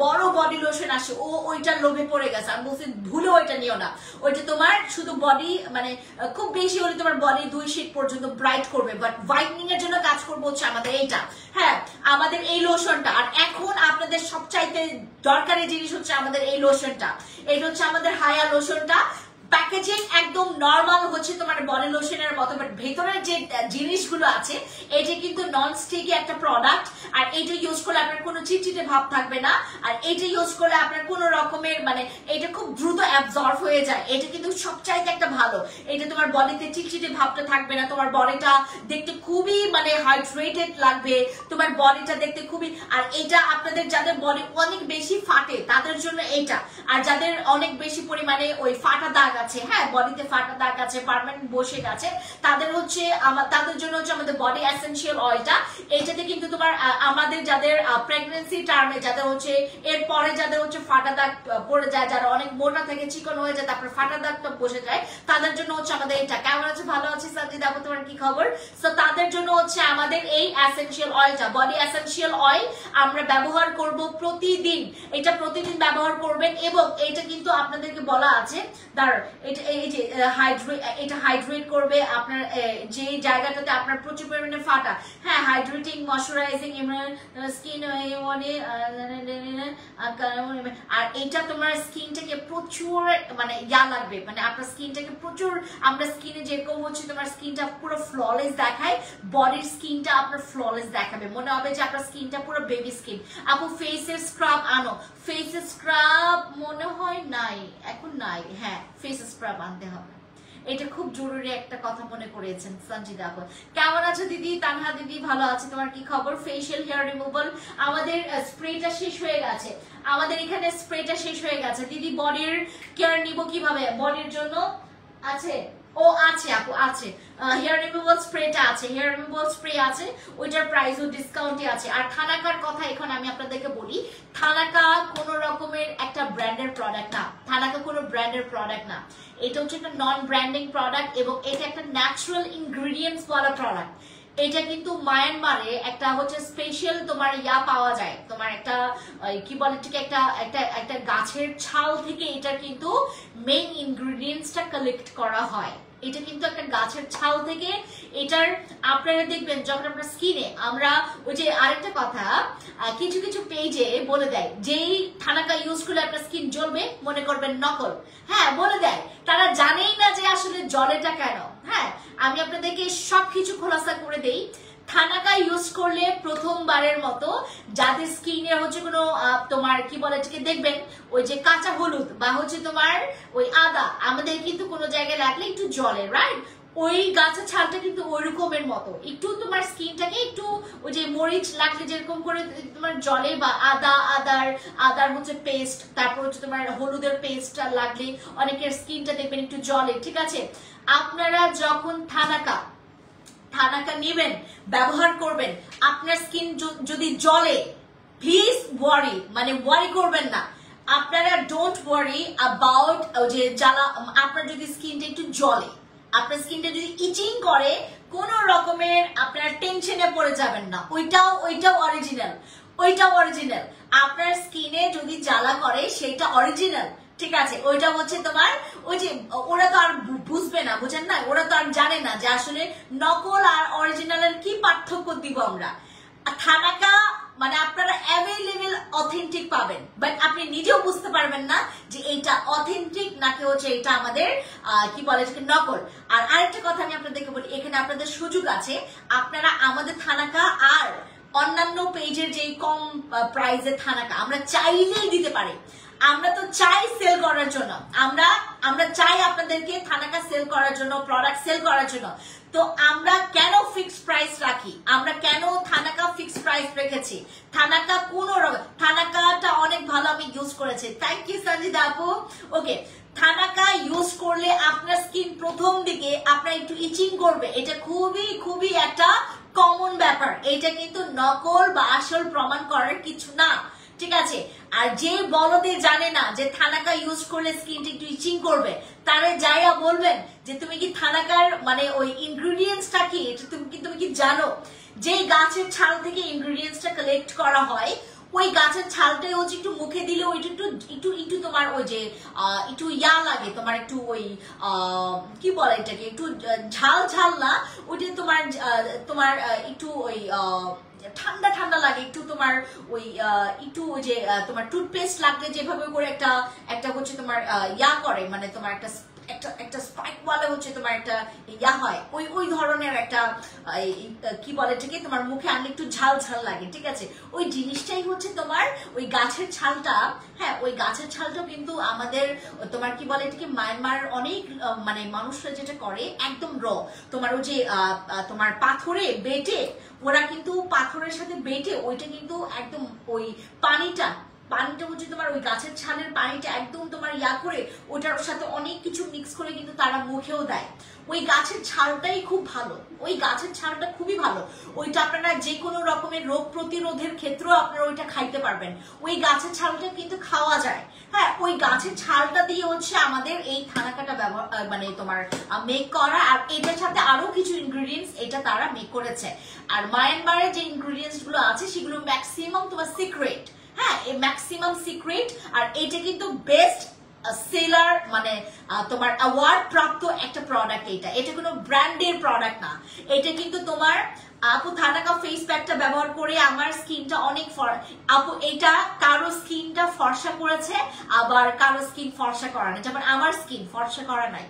বড় বডি লোশন আসে, ও ওইটার লোভে পড়ে গেছে। আমি বলছি ভুলে ওইটা নিও না, ওইটা তোমার শুধু বডি মানে খুব বেশি হলে তোমার বডি 2 শেড পর্যন্ত ব্রাইট করবে, বাট হোয়াইটনিং এর জন্য কাজ করবো হচ্ছে আমাদের এইটা। হ্যাঁ, আমাদের এই লোশনটা। আর এখন আপনাদের সবচাইতে দরকারি জিনিস হচ্ছে আমাদের এই লোশনটা। এটা হচ্ছে আমাদের হায়া লোশনটা। প্যাকেজিং একদম নরমাল হচ্ছে তোমার বডি লোশনের মতো, বাট ভেতরের যে জিনিসগুলো আছে এটা কিন্তু নন স্টিকি একটা প্রোডাক্ট। আর এটা ইউজ করলে আপনার কোনো চিটচিটে ভাব থাকবে না, আর এটা ইউজ করলে আপনার কোনো রকমের মানে এটা খুব দ্রুত অ্যাবজর্ব হয়ে যায়। এটা কিন্তু সবচাইতে একটা ভালো, এটা তোমার বডিতে চিটচিটে ভাবটা থাকবে না, তোমার বডিটা দেখতে খুবই মানে হাইড্রেটেড লাগবে, তোমার বডিটা দেখতে খুবই। আর এটা আপনাদের যাদের বডি অনেক বেশি ফাটে তাদের জন্য এইটা, আর যাদের অনেক বেশি পরিমাণে ওই ফাটা দাগ আছে, হ্যাঁ বডিতে ফাটা দাগ আছে, পার্মানেন্ট বসে গেছে, তাদের হচ্ছে তাদের জন্য হচ্ছে আমাদের বডি এসেনশিয়াল অয়েলটা। এইটাতে কিন্তু তোমার আমাদের যাদের প্রেগন্যান্সি টার্মে যাদের হচ্ছে এরপরে যাদের হচ্ছে ফাটা দাগ পড়ে যায়, যারা অনেক মোটা থেকে চিকন হয়ে যায় তারপর ফাটা দাগটা বসে যায়, তাদের জন্য হচ্ছে আমাদের এটা। কেমন আছে? ভালো আছে সাজিদ আপু, তোমার কি খবর? সো তাদের জন্য হচ্ছে আমাদের এই এসেনশিয়াল অয়েলটা, বডি এসেনশিয়াল অয়েল আমরা ব্যবহার করব প্রতিদিন। এটা প্রতিদিন ব্যবহার করবেন, এবং এটা কিন্তু আপনাদেরকে বলা আছে এটা এই যে এটা হাইড্রেট করবে আপনার যে জায়গাটাতে আপনার প্রচুর পরিমাণে ফাটা। হ্যাঁ, হাইড্রেটিং ময়শ্চারাইজিং স্কিন, আর এটা তোমার স্কিনটাকে প্রচুর মানে ইয়া লাগবে, মানে আপনার স্কিনটাকে প্রচুর, আমরা স্কিনে যেরকম হচ্ছে তোমার স্কিনটা পুরো ফ্ললেস দেখায়, বডির স্কিনটা আপনার ফ্ললেস দেখাবে, মনে হবে যে আপনার স্কিনটা পুরো বেবি স্কিন। আপু ফেসের স্ক্রাব আনো, ফেসের স্ক্রাব মনে হয় নাই, এখন নাই। হ্যাঁ, ফেস স্ক্রাব আনতে হবে, এটা খুব জরুরি একটা কথা মনে করেছেন সঞ্জিদা আপু। কেমন আছো দিদি? তানহা দিদি ভালো আছে, তোমার কি খবর? ফেশিয়াল হেয়ার রিমুভাল আমাদের স্প্রেটা শেষ হয়ে গেছে, আমাদের এখানে স্প্রেটা শেষ হয়ে গেছে দিদি। বডির কেয়ার নিব কিভাবে? বডির জন্য আছে, ও আছে আপু, আছে হেয়ার রিমুভাল স্প্রেটা আছে, হেয়ার রিমুভাল স্প্রে আছে, ওইটার প্রাইসও ডিসকাউন্টে আছে। আর থানাকার কথা এখন আমি আপনাদেরকে বলি, থানাকা কোন রকমের একটা ব্র্যান্ডের প্রোডাক্ট না, থানাকা কোনো ব্র্যান্ডের প্রোডাক্ট না, এটা হচ্ছে একটা নন ব্র্যান্ডিং প্রোডাক্ট, এবং এটা একটা ন্যাচারাল ইনগ্রেডিয়েন্টস ওয়ালা প্রোডাক্ট। এটা কিন্তু মায়ানমারে একটা হচ্ছে স্পেশাল তোমার ইয়া পাওয়া যায়, তোমার একটা কি বলে ঠিক একটা একটা একটা গাছের ছাল থেকে এটা কিন্তু মেইন ইনগ্রেডিয়েন্টসটা কালেক্ট করা হয়। এটা কিন্তু একটা গাছের ছাল থেকে এটার, আপনারা দেখবেন যখন আপনার স্কিনে আমরা ওই যে আরেকটা কথা কিছু কিছু পেজে বলে দেয় যেই থানাকা ইউজ করলে আপনার স্কিন জ্বলবে, মনে করবেন নকল। হ্যাঁ, বলে দেয়, তারা জানেই না যে আসলে জ্বলেটা কেন। হ্যাঁ, আমি আপনাদেরকে সবকিছু খোলাসা করে দেই। থানাকা ইউজ করলে প্রথমবারের মতো যাদের স্কিনে হচ্ছে কোনো তোমার কি বলে এটাকে দেখবেন ওই যে কাঁচা হলুদ বা হচ্ছে তোমার ওই আদা আমাদের কিন্তু কোনো জায়গায় লাগলে একটু জ্বলে, রাইট? ওই গাছের ছালটা কিন্তু ওই রকমের মতো, একটু তোমার স্কিনটাকে একটু ওই যে মরিচ লাগলে যেরকম করে তোমার জলে, বা আদার হচ্ছে পেস্ট, তারপর হচ্ছে তোমার হলুদের পেস্টটা লাগলে অনেকের স্কিনটা দেখবেন একটু জলে, ঠিক আছে? আপনারা যখন থানাকা নেবেন, ব্যবহার করবেন, আপনার স্কিন যদি জ্বলে, প্লিজ ওয়ারি করবেন না। আপনারা ডোন্ট ওয়ারি অ্যাবাউট যে জ্বালা, আপনার যদি স্কিনটা একটু জ্বলে, আপনার স্কিনটা যদি ইচিং করে, কোন রকমের আপনার টেনশনে পড়ে যাবেন না, ওইটাও অরিজিনাল। আপনার স্কিনে যদি জ্বালা করে সেটা অরিজিনাল, ঠিক আছে, ওইটা হচ্ছে তোমার ওই যে ওরা তো আর বুঝবে না, বুঝেন না, ওরা তো আর জানে না যে আসলে নকল আর অরিজিনালের কি পার্থক্য দিব আমরা। থানাকা মানে আপনারা অ্যাভেলেবল অথেন্টিক পাবেন, বাট আপনি নিজেও বুঝতে পারবেন না যে এইটা অথেন্টিক নাকি হচ্ছে এটা আমাদের কি বলে নকল। আর আরেকটা কথা আমি আপনাদেরকে বলি, এখানে আপনাদের সুযোগ আছে, আপনারা আমাদের থানাকা আর অন্যান্য পেজের যে কম প্রাইজের থানাকা আমরা চাইলেই দিতে পারি। আমরা তো চাই সেল করার জন্য, আমরা চাই আপনাদেরকে থানাকা সেল করার জন্য, প্রোডাক্ট সেল করার জন্য। তো আমরা কেন ফিক্সড প্রাইস রাখি, আমরা কেন থানাকা ফিক্সড প্রাইস রেখেছি? থানাকা থানাকাটা অনেক ভালো, আমি ইউজ করেছি। থ্যাংক ইউ সঞ্জিদা আপু। ওকে, থানাকা ইউজ করলে আপনার স্কিন প্রথম দিকে আপনার একটু ইচিং করবে, এটা খুবই খুবই একটা কমন ব্যাপার। এটা কিন্তু নকল বা আসল প্রমাণ করার কিছু না, ঠিক আছে। আর যে বলদে জানে না যে থানাকা ইউজ করলে স্কিনটা একটু ইচিং করবে, তারে যাইয়া বলবেন যে তুমি কি থানাকার মানে ওই ইনগ্রেডিয়েন্টসটা কি, এটা তুমি কি জানো? যে গাছের ছাল থেকে ইনগ্রেডিয়েন্টসটা কালেক্ট করা হয়, ওই গাছের ছালটাই হচ্ছে একটু মুখে দিলে ওইটা একটু একটু তোমার ওই যে একটু ইয়া লাগে, তোমার একটু ওই কি বলে এটাকে, একটু ঝাল ঝাল না, ওইটা তোমার একটু ওই ঠান্ডা ঠান্ডা লাগে একটু, তোমার ওই একটু ওই যে তোমার টুথপেস্ট লাগলে যেভাবে করে একটা হচ্ছে তোমার ইয়া করে, মানে তোমার একটা স্পাইক ওয়ালে হচ্ছে তোমার একটা ইয়া হয়, ওই ধরনের একটা কি বলে এটাকে, তোমার মুখে আনলে একটু ঝাল ঝাল লাগে, ঠিক আছে। ওই জিনিসটাই হচ্ছে তোমার ওই গাছের ছালটা। হ্যাঁ, ওই গাছের ছালটাও কিন্তু আমাদের তোমার কি বলে এটাকে, মায়ানমারের অনেক মানে মানুষরা যেটা করে একদম তোমার ওই যে তোমার পাথরে বেটে, ওরা কিন্তু পাথরের সাথে বেটে ওইটা কিন্তু একদম ওই পানিটা হচ্ছে তোমার ওই গাছের ছালের পানিটা একদম তোমার ইয়া করে ওটার সাথে অনেক কিছু মিক্স করে কিন্তু তারা মুখেও দেয়। ওই গাছের ছালটাই খুব ভালো, ওই গাছের ছালটা খুবই ভালো। ওইটা আপনারা যে কোনো রকমের রোগ প্রতিরোধের ক্ষেত্রেও আপনারা ওইটা খাইতে পারবেন। ওই গাছের ছালটা কিন্তু খাওয়া যায়। হ্যাঁ, ওই গাছের ছালটা দিয়ে হচ্ছে আমাদের এই থানাকাটা ব্যবহার মানে তোমার মেক করা, আর এটার সাথে আরো কিছু ইনগ্রেডিয়েন্টস এটা তারা মেক করেছে। আর মায়ানমারের যে ইনগ্রেডিয়েন্টস গুলো আছে সেগুলো ম্যাক্সিমাম তোমার সিক্রেট। হ্যাঁ, এই ম্যাক্সিমাম সিক্রেট। আর এটা কিন্তু বেস্ট সেলার মানে তোমার অ্যাওয়ার্ড প্রাপ্ত একটা প্রোডাক্ট। এটা কোনো ব্র্যান্ডের প্রোডাক্ট না, এটা কিন্তু তোমার আপু থানাকা ফেস প্যাকটা ব্যবহার করে আমার স্কিনটা অনেক আপু এটা কারো স্কিনটা ফর্সা করেছে, আবার কারো স্কিন ফর্সা করা নাই, যেমন আমার স্কিন ফর্সা করা নাই,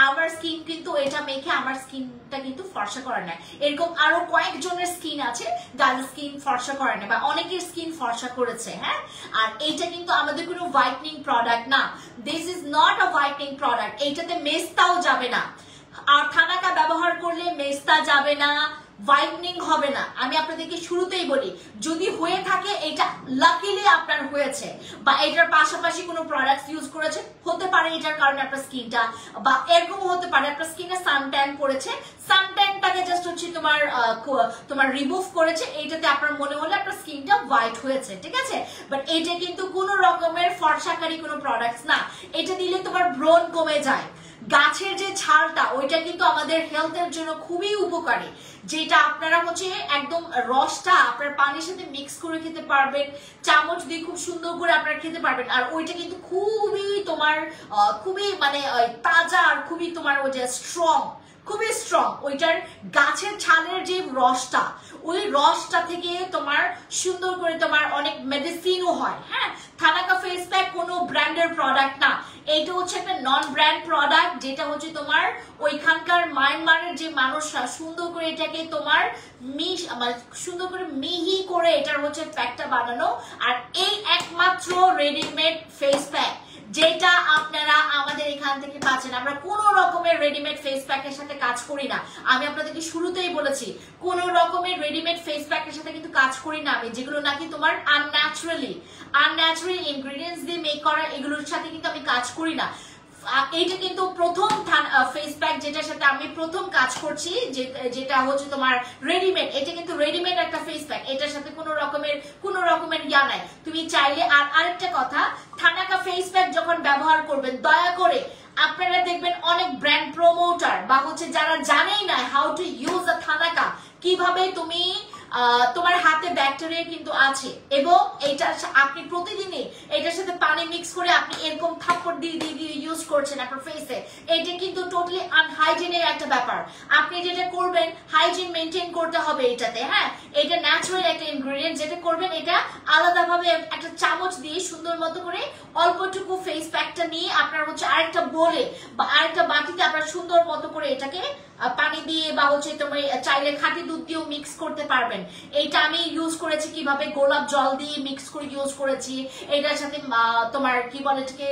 আমার স্কিন কিন্তু এটা মেখে আমার স্কিনটা কিন্তু ফর্সা করা নাই। এরকম আরো কয়েকজনের স্কিন আছে যাদের স্কিন ফর্সা করে না, বা অনেকের স্কিন ফর্সা করেছে। হ্যাঁ, আর এইটা কিন্তু আমাদের কোনো হোয়াইটনিং প্রোডাক্ট না, this is not a whitening product. এইটাতে মেস্তাও যাবে না, আর থানাকা ব্যবহার করলে মেস্তা যাবে না, হোয়াইটনিং হবে না। আমি আপনাদেরকে শুরুতেই বলি, যদি হয়ে থাকে এটা লাকিলি আপনার হয়েছে, বা এটার পাশাপাশি কোনো প্রোডাক্টস ইউজ করেছে, হতে পারে এটার কারণে আপনার স্কিনটা, বা এরকম হতে পারে আপনার স্কিনে সানট্যান পড়েছে, সানট্যানটাকে জাস্ট হচ্ছে তোমার রিমুভ করেছে, এইটাতে আপনার মনে হলে আপনার স্কিনটা হোয়াইট হয়েছে, ঠিক আছে। বাট এটা কিন্তু কোনো রকমের ফর্সাকারী কোনো প্রোডাক্টস না। এটা দিলে তোমার ব্রণ কমে যায়। গাছের যে ছালটা ওইটা কিন্তু আমাদের হেলথের জন্য খুবই উপকারী, যেটা আপনারা হচ্ছে একদম রসটা আপনার পানির সাথে মিক্স করে খেতে পারবেন, চামচ দিয়ে খুব সুন্দর করে আপনারা খেতে পারবেন। আর ওইটা কিন্তু খুবই তোমার খুবই মানে তাজা, আর খুবই তোমার ওই যে স্ট্রং, খুবই স্ট্রং। ওইটার গাছের ছালের যে রসটা, ওই রসটা থেকে তোমার সুন্দর করে তোমার অনেক মেডিসিনও হয়। হ্যাঁ, থানাকা ফেস প্যাক কোনো ব্র্যান্ডের প্রোডাক্ট না, এইটা হচ্ছে একটা নন ব্র্যান্ড প্রোডাক্ট, যেটা হচ্ছে তোমার ওইখানকার মায়ানমারের যে মানুষরা সুন্দর করে এটাকে তোমার মানে সুন্দর করে মিহি করে এটার হচ্ছে প্যাকটা বানানো। আর এই একমাত্র রেডিমেড ফেস প্যাক যেটা আপনারা আমাদের এখান থেকে পাচ্ছেন। আমরা কোনো রকমের রেডিমেড ফেস প্যাকের সাথে কাজ করি না, আমি আপনাদেরকে শুরুতেই বলেছি কোনো রকমের রেডিমেড ফেস প্যাকের সাথে কিন্তু কাজ করি না আমি, যেগুলো নাকি তোমার আনন্যাচারালি ইনগ্রেডিয়েন্টস দিয়ে মেক করা, এগুলোর সাথে কিন্তু আমি কাজ করি না। এইটা কিন্তু প্রথম ফেস প্যাক যেটার সাথে আমি প্রথম কাজ করছি, যেটা হচ্ছে তোমার রেডিমেড। এটা কিন্তু রেডিমেড একটা ফেস প্যাক, এটার সাথে কোনো রকমের ইয়া নাই। তুমি চাইলে, আর আরেকটা কথা, থানাকা ফেস প্যাক যখন ব্যবহার করবেন দয়া করে আপনারা দেখবেন অনেক ব্র্যান্ড প্রমোটার বা হচ্ছে যারা জানেই না how to use a thanaka, কিভাবে তুমি তোমার হাতে সাথে ব্যাকটেরিয়া কিন্তু আছে এবং এটা আপনি প্রতিদিনই এটার সাথে পানি মিক্স করে আপনি এরকম থাপ্পড় দিয়ে দিয়ে দিয়ে ইউজ করছেন আপনার ফেসে, এটা কিন্তু টোটালি আনহাইজিনের একটা ব্যাপার। আপনি যেটা করবেন হাইজিন মেনটেন করতে হবে এটাতে, হ্যাঁ এটা ন্যাচারাল একটা ইনগ্রেডিয়েন্ট। যেটা করবেন এটা আলাদাভাবে একটা চামচ দিয়ে সুন্দর মতো করে অল্পটুকু ফেস প্যাকটা নিয়ে আপনার হচ্ছে আরেকটা বোলে বা আরেকটা বাটিতে আপনার সুন্দর মতো করে এটাকে পানি দিয়ে বা হচ্ছে তোমার চাইলে খাঁটি দুধ দিয়েও মিক্স করতে পারবেন। এইটা আমি ইউজ করেছি কিভাবে, গোলাপ জল দিয়ে মিক্স করে ইউজ করেছি। এটার সাথে তোমার কি বলে এটাকে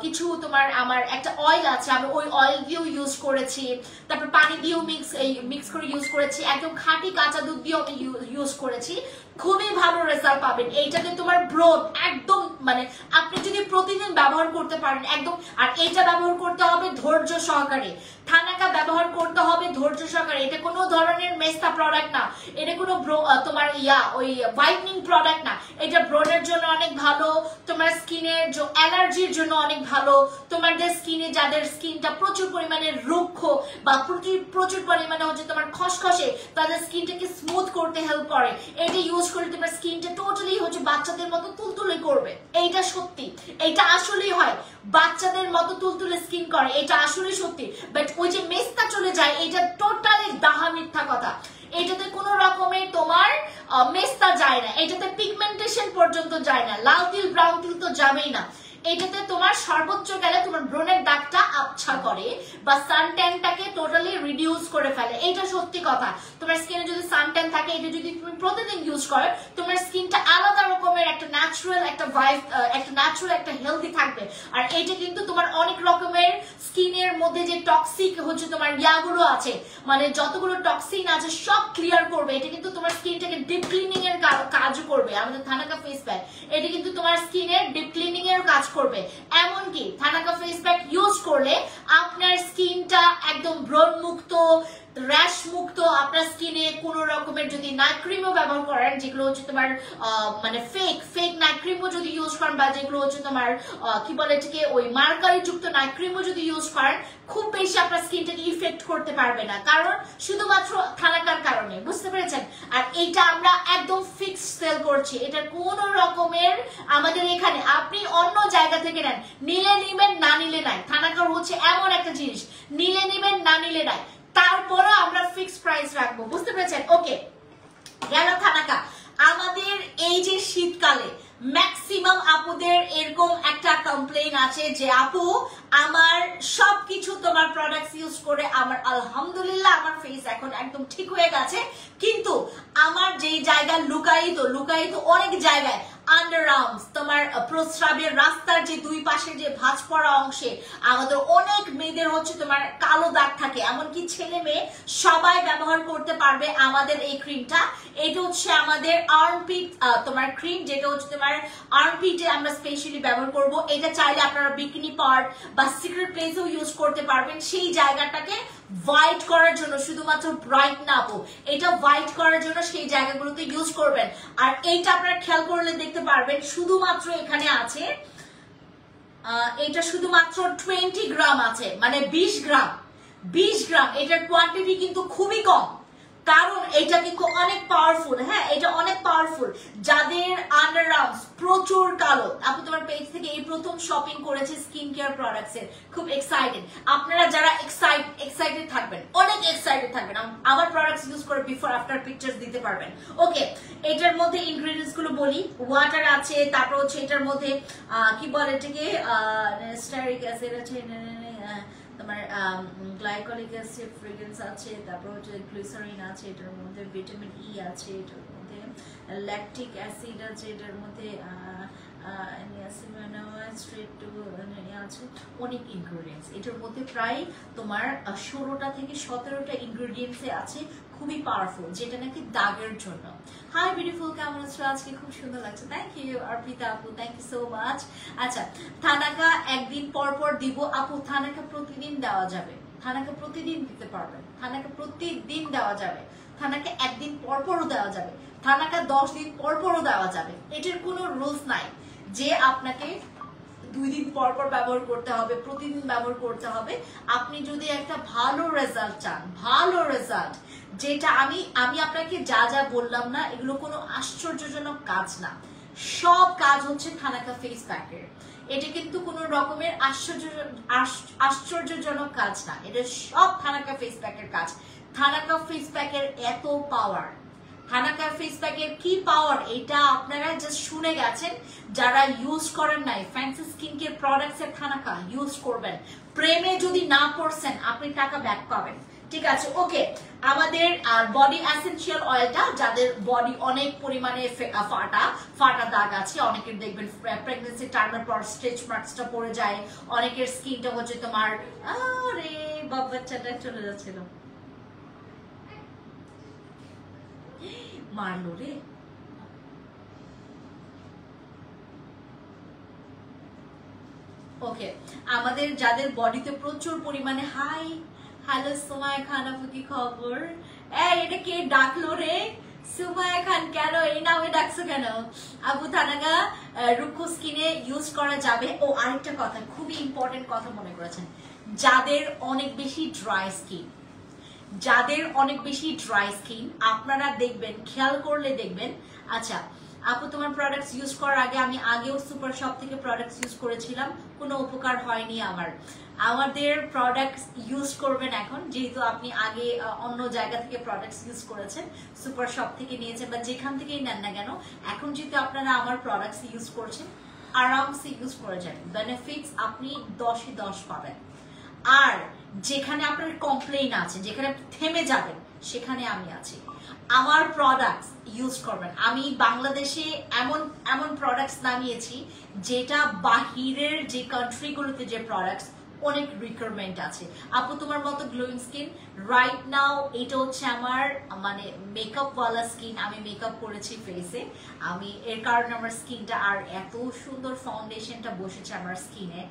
কিছু তোমার আমার একটা অয়েল আছে, আমি ওই অয়েল দিয়েও ইউজ করেছি, তারপর পানি দিয়েও মিক্স করে ইউজ করেছি, একদম খাঁটি কাঁচা দুধ দিয়েও আমি ইউজ করেছি। খুবই ভালো রেজাল্ট পাবেন এইটাতে। তোমার ব্রোন একদম মানে আপনি যদি প্রতিদিন ব্যবহার করতে পারেন একদম। আর এটা ব্যবহার করতে হবে ধৈর্য সহকারে, থানাকা ব্যবহার করতে হবে ধৈর্য সহকারে। এটা কোনো ধরনের মেস্তা প্রোডাক্ট না, এটা কোনো তোমার ওই হোয়াইটনিং প্রোডাক্ট না। এটা ব্রনের জন্য অনেক ভালো, তোমার স্কিনের অ্যালার্জির জন্য অনেক ভালো, তোমাদের স্কিনে যাদের স্কিনটা প্রচুর পরিমাণে রুক্ষ বা প্রচুর পরিমাণে হচ্ছে তোমার খসখসে, তাদের স্কিনটাকে স্মুথ করতে হেল্প করে। এটা ইউজ করে তোমার স্কিনটা টোটালি হচ্ছে বাচ্চাদের মতো তুলতুলে করবে। এইটা সত্যি, এটা আসলেই হয়, বাচ্চাদের মতো তুলতুলে স্কিন করে, এটা আসলে সত্যি। বাট ওই যে মেস্তা চলে যায়, এটা টোটালি ডাহা মিথ্যা কথা। এটাতে কোনো রকমের তোমার মেস্তা যায় না, এটাতে পিগমেন্টেশন পর্যন্ত যায় না, লাল তিল ব্রাউন তিল তো যাবেই না। এটাতে তোমার সর্বোচ্চ গেলে তোমার ব্রনের দাগটা আবছা করে বা সানট্যানটাকে টোটালি রিডিউস করে ফেলে। এটা সত্যি কথা। তোমার স্কিনে যদি সানট্যান থাকে, এটা যদি তুমি প্রতিদিন ইউজ করো, তোমার স্কিনটা আলাদা রকমের একটা ন্যাচারাল একটা ভাইব, একটা ন্যাচারাল একটা হেলদি থাকবে। আর এটা কিন্তু তোমার অনেক রকমের স্কিনের মধ্যে যে টক্সিক হচ্ছে তোমার ইয়াগুলো আছে, মানে যতগুলো টক্সিন আছে সব ক্লিয়ার করবে। এটা কিন্তু তোমার স্কিনটাকে ডিপ ক্লিনিং এর কাজ করবে। আমাদের থানাকা ফেস প্যাক এটা কিন্তু তোমার স্কিনের ডিপ ক্লিনিং এর কাজ করবে। এমনকি থানাকা ফেস প্যাক ইউজ করলে আপনার স্কিনটা একদম ব্রণ মুক্ত, র্যাশ মুক্ত। আপনার স্কিনে কোনো রকমের যদি নাইট ক্রিমও ব্যবহার করেন, যেগুলো হচ্ছে তোমার মানে ফেক নাইট ক্রিমও যদি ইউজ করেন, বা যেগুলো হচ্ছে তোমার কি বলে এটাকে ওই মার্কারি যুক্ত নাইট ক্রিমও যদি ইউজ করেন, খুব বেশি আপনার স্কিনটাকে ইফেক্ট করতে পারবে না, কারণ শুধুমাত্র থানাকার কারণে। বুঝতে পেরেছেন? আর এইটা আমরা একদম ফিক্সড সেল করছি, এটার কোন রকমের আমাদের এখানে আপনি অন্য জায়গা থেকে নেন, নিলে নিবেন না নিলে নাই। থানাকার হচ্ছে এমন একটা জিনিস, নিলে নিবেন না নিলে নাই, তারপরে আমরা ফিক্সড প্রাইস রাখবো। বুঝতে পেরেছেন? ওকে, গেল থানাকা। আমাদের এই যে শীতকালে ম্যাক্সিমাম আপুদের এরকম একটা কমপ্লেইন আছে যে আপু আমার সবকিছু তোমার প্রোডাক্টস ইউজ করে আমার আলহামদুলিল্লাহ আমার ফেস এখন একদম ঠিক হয়ে গেছে, কিন্তু আমার যেই জায়গা লুকায়িত অনেক জায়গায় আন্ডার আর্মস, তোমার প্রস্রাবের রাস্তার যে দুই পাশে যে ভাঁজ পড়া অংশে আমাদের অনেক মেয়েদের হচ্ছে তোমার কালো দাগ থাকে, এমনকি ছেলে মেয়ে সবাই ব্যবহার করতে পারবে আমাদের এই ক্রিমটা। এটা হচ্ছে আমাদের আর্মপিট তোমার ক্রিম, যেটা হচ্ছে তোমার আর্মপিটে আমরা স্পেশালি ব্যবহার করব। এটা চাইলে আপনারা বিকিনি পার্ট বা সিক্রেট প্লেসেও ইউজ করতে পারবেন, সেই জায়গাটাকে হোয়াইট করার জন্য, শুধুমাত্র ব্রাইট না আপু, এটা হোয়াইট করার জন্য সেই জায়গাগুলোতে ইউজ করবেন। আর এইটা আপনারা খেয়াল করলে দেখতে পারবেন শুধুমাত্র এখানে আছে এটা শুধুমাত্র 20 গ্রাম আছে, মানে 20 গ্রাম। এটার কোয়ান্টিটি কিন্তু খুবই কম, কারণ এটা কিন্তু অনেক পাওয়ারফুল। হ্যাঁ, এটা অনেক পাওয়ারফুল। যাদের আন্ডার আর্মস প্রচুর কালো, আপনি তোমার পেজ থেকে এই প্রথম শপিং করেছে স্কিন কেয়ার প্রোডাক্টস এর, খুব এক্সাইটেড। আপনারা যারা এক্সাইটেড থাকবেন, অনেক এক্সাইটেড থাকবেন, আমার প্রোডাক্টস ইউজ করে বিফোর আফটার পিকচার্স দিতে পারবেন। ওকে, এটার মধ্যে ইনগ্রেডিয়েন্টস গুলো বলি। ওয়াটার আছে, তারপর হচ্ছে এটার মধ্যে কি বলে এটাকে স্টারিক অ্যাসিড আছে, তোমার গ্লাইকলিক অ্যাসিড, ফ্রেগ্রেন্স আছে, তারপর হচ্ছে গ্লিসারিন আছে, এটার মধ্যে ভিটামিন ই আছে, এটার মধ্যে ল্যাকটিক অ্যাসিড আছে, এটার মধ্যে অনেক ইনগ্রেডিয়েন্টস। এটার মধ্যে প্রায় তোমার 16টা থেকে 17টা ইনগ্রেডিয়েন্টস আছে, খুবই পাওয়ারফুল, যেটা নাকি দাগের জন্য। হাই বিউটিফুল, কেমন আছো? আজকে খুব সুন্দর লাগছে, থ্যাংক ইউ অর্পিতা আপু, থ্যাংক ইউ সো মাচ। আচ্ছা, থানাকা একদিন পর দিব আপু, থানাকা প্রতিদিন দেওয়া যাবে, থানাকা প্রতিদিন দিতে পারবেন, থানাকা প্রতিদিন দেওয়া যাবে, থানাকা একদিন পরও দেওয়া যাবে, থানাকা 10 দিন পরও দেওয়া যাবে। এটার কোনো রুলস নাই যে আপনাকে 2 দিন পর পর ব্যবহার করতে হবে, প্রতিদিন ব্যবহার করতে হবে। আপনি যদি একটা ভালো রেজাল্ট চান, ভালো রেজাল্ট, যেটা আমি আপনাকে যা যা বললাম না, এগুলো কোনো আশ্চর্যজনক কাজ না, সব কাজ হচ্ছে থানাকা ফেস প্যাকের। এটা কিন্তু কোনো রকমের আশ্চর্যজনক কাজ না, এটা সব থানাকা ফেস প্যাকের কাজ। থানাকা ফেস প্যাকের এত পাওয়ার, থানাকা ফেস প্যাকের কি পাওয়ার এটা আপনারা জাস্ট শুনে গেছেন। যারা ইউজ করেন নাই ফ্যান্সি স্কিন কেয়ার প্রোডাক্টস এর থানাকা ইউজ করবেন। প্রেমে যদি না পড়ছেন আপনি টাকা ব্যাক পাবেন, ঠিক আছে? ওকে, আমাদের বডি এসেনশিয়াল অয়েলটা, যাদের বডি অনেক পরিমাণে ফাটা দাগ আছে, অনেকের দেখবেন প্রেগন্যান্সি টাইমের পর স্ট্রেচ মার্কসটা পড়ে যায়, অনেকের স্কিনটা হচ্ছে তোমার, আরে বাচ্চাটা চলে যাচ্ছিল, মারলো রে। ওকে, আমাদের যাদের বডিতে প্রচুর পরিমাণে হাই হ্যালো সুমায়া খান আপু, কি খবর? এটা কে ডাকলো রে? সুমায়া খান কেন এই নামে ডাকছো কেন? আপু থানাকা রুক্ষ স্কিনে ইউজ করা যাবে। ও আরেকটা কথা, খুবই ইম্পর্টেন্ট কথা মনে করেছেন, যাদের অনেক বেশি ড্রাই স্কিন, যাদের অনেক বেশি ড্রাই স্কিন, আপনারা দেখবেন, খেয়াল করলে দেখবেন। আচ্ছা আপু, তোমার প্রোডাক্টস ইউজ করার আগে আমি আগেও সুপার শপ থেকে প্রোডাক্টস ইউজ করেছিলাম, কোনো উপকার হয়নি আমার। আমাদের প্রোডাক্টস ইউজ করবেন এখন, যেহেতু আপনি আগে অন্য জায়গা থেকে প্রোডাক্টস ইউজ করেছেন, সুপার শপ থেকে নিয়েছেন বা যেখান থেকেই নেন না কেন, এখন যেহেতু আপনারা আমার প্রোডাক্টস ইউজ করছেন, আরামসে ইউজ করে যান, বেনিফিটস আপনি 10-এ 10 পাবেন। আর যেখানে আপনার কমপ্লেইন আছে, যেখানে থেমে যাবেন, সেখানে আমি আছি। আমার প্রোডাক্টস ইউজ করবেন। আমি বাংলাদেশে এমন এমন প্রোডাক্টস নামিয়েছি যেটা বাহিরের যে কান্ট্রিগুলোতে যে প্রোডাক্টস অনেক রিকোয়ারমেন্ট আছে। আপু তোমার মতো গ্লোয়িং স্কিন রাইট নাও, এটা হচ্ছে আমার মানে মেকআপ ওয়ালা স্কিন, আমি মেকআপ করেছি ফেসে, আমি এর কারণে আমার স্কিনটা আর এত সুন্দর ফাউন্ডেশনটা বসেছে আমার স্কিনে,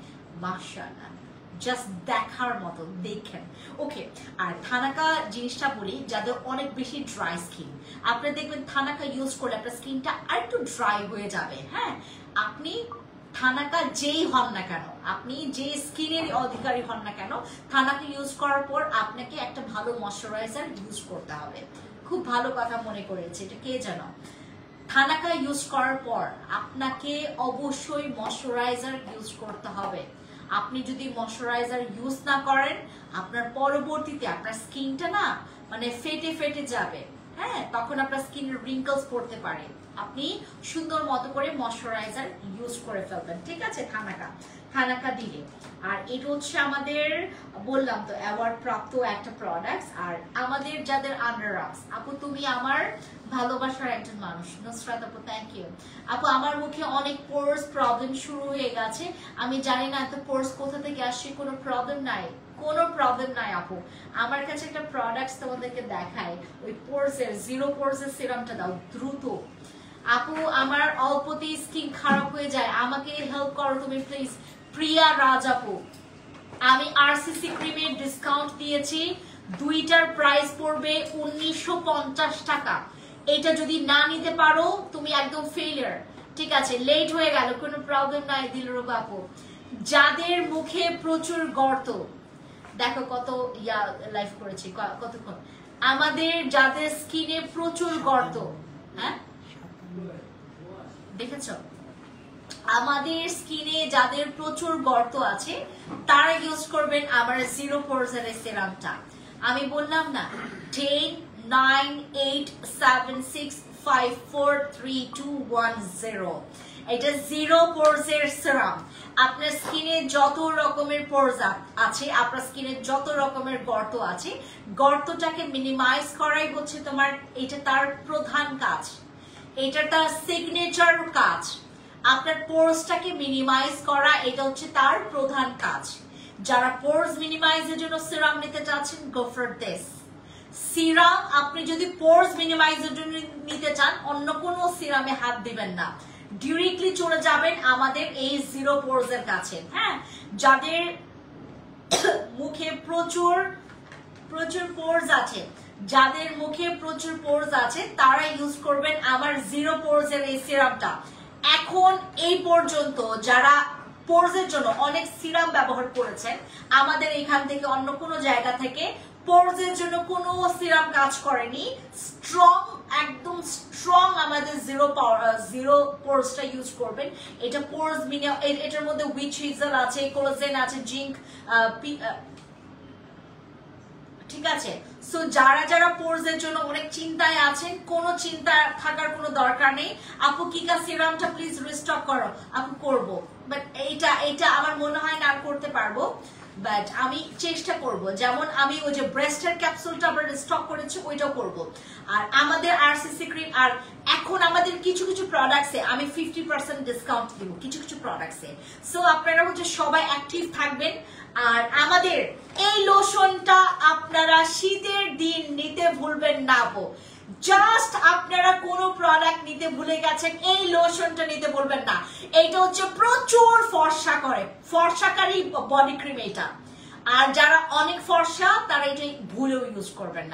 মাশাআল্লাহ, জাস্ট দেখার মতো, দেখেন। ওকে, আর থানাকা জিনিসটা বলি, যাদের অনেক বেশি ড্রাই স্কিন, আপনি দেখবেন থানাকা ইউজ করলে আপনার স্কিনটা আর একটু ড্রাই হয়ে যাবে। হ্যাঁ, আপনি থানাকা যেই হন না কেন, আপনি যে স্কিনের অধিকারী হন না কেন, থানাকা ইউজ করার পর আপনাকে একটা ভালো ময়শ্চারাইজার ইউজ করতে হবে। খুব ভালো কথা মনে করেছে, এটা কে জানো? থানাকা ইউজ করার পর আপনাকে অবশ্যই ময়শ্চারাইজার ইউজ করতে হবে। আপনি যদি ময়শ্চারাইজার ইউজ না করেন, আপনার পরবর্তীতে আপনার স্কিনটা না মানে ফেটে ফেটে যাবে। হ্যাঁ, তখন আপনার স্কিনের রিঙ্কলস পড়তে পারে। আপনি সুন্দর মতো করে ময়শ্চারাইজার ইউজ করে ফেলবেন, ঠিক আছে? থানাকা দিলে। আর এটা হচ্ছে আমাদের বললাম তো অ্যাওয়ার্ড প্রাপ্ত একটা প্রোডাক্টস। আর আমাদের যাদের আন্ডার আর্মস, আপু তুমি আমার ভালোবাসার একজন মানুষ। নুসরাত আপু থ্যাংক ইউ। আপু আমার মুখে অনেক পোরস প্রবলেম শুরু হয়ে গেছে, আমি জানি না এত পোরস কোথা থেকে আসছে। কোনো প্রবলেম নাই, কোনো প্রবলেম নাই আপু। আমার কাছে একটা প্রোডাক্টস তোমাদেরকে দেখাই, ওই পোরসের জিরো পোরসের সিরামটা দাও দ্রুত। আপু আমার অল্পতেই স্কিন খারাপ হয়ে যায়, আমাকে হেল্প করো তুমি প্লিজ। প্রিয়া রাজ আপু, আমি আরসিসি ক্রিমের ডিসকাউন্ট দিয়েছি, দুইটার প্রাইস পড়বে 1950 টাকা। এটা যদি না নিতে পারো তুমি একদম ফেলিয়ার, ঠিক আছে? লেট হয়ে গেল, কোনো প্রবলেম নাই দিলরুবা আপু। যাদের মুখে প্রচুর গর্ত, দেখো কত লাইভ করেছি, কতক্ষণ। আমাদের যাদের স্কিনে প্রচুর গর্ত, হ্যাঁ দেখেছ, আমাদের স্কিনে যাদের প্রচুর গর্ত আছে তারা ইউজ করবেন আমার জিরো পোরসের সিরামটা। আমি বললাম না 10 9 8 7 6 5 4 3 2 1 0, এটা জিরো পোরসের সিরাম। আপনার স্কিনে যত রকমের পোরস আছে, আপনার স্কিনে যত রকমের গর্ত আছে, গর্তটাকে মিনিমাইজ করাই হচ্ছে তোমার, এটা তার প্রধান কাজ, এটা তার সিগনেচার কাজ। আপনার পোরসটাকে মিনিমাইজ করা, এটা হচ্ছে তার প্রধান কাজ। যারা পোরস মিনিমাইজের জন্য সিরাম নিতে চাচ্ছেন, গো ফর দিস সিরাম। আপনি যদি পোরস মিনিমাইজের জন্য নিতে চান, অন্য কোনো সিরামে হাত দিবেন না, ডিরেক্টলি চলে যাবেন আমাদের এই জিরো পোরস এর কাছে। হ্যাঁ, যাদের মুখে প্রচুর পোরস আছে, যাদের মুখে প্রচুর পোরস আছে তারা ইউজ করবেন আমার জিরো পোরস এর এই সিরামটা। এখন এই পর্যন্ত যারা পোরসের জন্য অনেক সিরাম ব্যবহার করেছেন আমাদের এখান থেকে অন্য কোনো জায়গা থেকে পোরসের জন্য কোনো সিরাম কাজ করেনি স্ট্রং একদম স্ট্রং আমাদের জিরো পোরসটা ইউজ করবেন এটা পোরস মিনে এটার মধ্যে উইচ হিজল আছে কোলাজেন আছে জিঙ্ক ঠিক আছে সো যারা যারা পোরসের জন্য অনেক চিন্তায় আছেন কোনো চিন্তা থাকার কোনো দরকার নেই আপু কিকা সিরামটা প্লিজ রিস্টক করো আপু করব বাট এটা আমার মনে হয় না আর করতে পারবো বাট আমি চেষ্টা করব যেমন আমি ওই যে ব্রেস্টের ক্যাপসুলটা আমরা স্টক করেছি ওইটাও করব আর আমাদের আরসিসি ক্রিম আর এখন আমাদের কিছু কিছু প্রোডাক্টসে আমি 50% ডিসকাউন্ট দিব কিছু কিছু প্রোডাক্টসে সো আপনারা হচ্ছে সবাই অ্যাক্টিভ থাকবেন আর আমাদের এই লোশনটা আপনারা শীতের দিন নিতে ভুলবেন না আপু জাস্ট আপনারা কোন প্রোডাক্ট নিতে ভুলে গেছেন এই লোশনটা নিতে ভুলবেন না এটা হচ্ছে প্রচুর ফর্সা করে ফর্সাকারী বডি ক্রিম এটা আর যারা অনেক ফর্সা তারা এটা ভুলেও ইউজ করবেন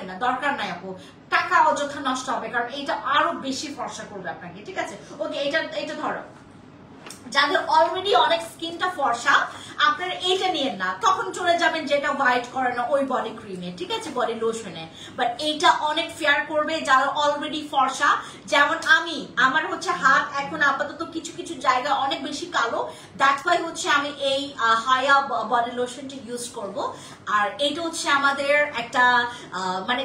না দরকার নাই আপু টাকা অযথা নষ্ট হবে কারণ এটা আরো বেশি ফর্সা করবে আপনাকে ঠিক আছে ওকে এটা ধরো যাদের অলরেডি অনেক স্কিনটা ফর্সা আপনারা এটা নিয়েন না তখন চলে যাবেন যেটা হোয়াইট করে না ওই বডি ক্রিমে ঠিক আছে বডি লোশনে বাট এইটা অনেক ফেয়ার করবে যারা অলরেডি ফর্সা যেমন আমার হচ্ছে হাত এখন আপাতত কিছু কিছু জায়গা অনেক বেশি কালো দ্যাটস ওয়াই হচ্ছে আমি এই হায়া বডি লোশনটা ইউজ করব আর এটা হচ্ছে আমাদের একটা মানে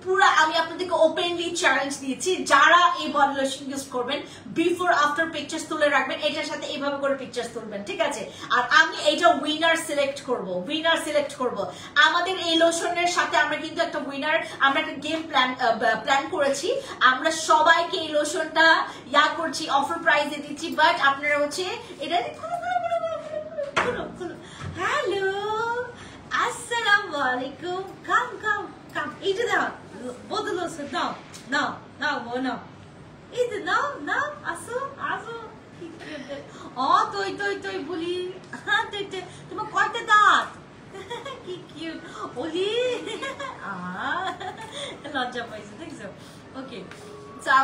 পুরো আমি আপনাদেরকে ওপেনলি চ্যালেঞ্জ দিয়েছি যারা এই বডি লোশন ইউজ করবেন বিফোর আফটার পিকচার্স তুলে রাখবেন এটার সাথে এইভাবে করে পিকচার্স তুলবেন ঠিক আছে আর আমি এইটা উইনার সিলেক্ট করব আমাদের এই লোশনের সাথে আমরা কিন্তু একটা উইনার আমরা একটা গেম প্ল্যান করেছি আমরা সবাইকে এই লোশনটা করছি অফার প্রাইসে দিচ্ছি বাট আপনারা হচ্ছে এটা হ্যালো আসসালামু আলাইকুম কাম এইটা দাও বদল লোশন নাও এই যে নাও আসো তুই বলি তোমার কয়টা দাঁত কি কিউট ওলি লজ্জা পাইছে দেখছো ওকে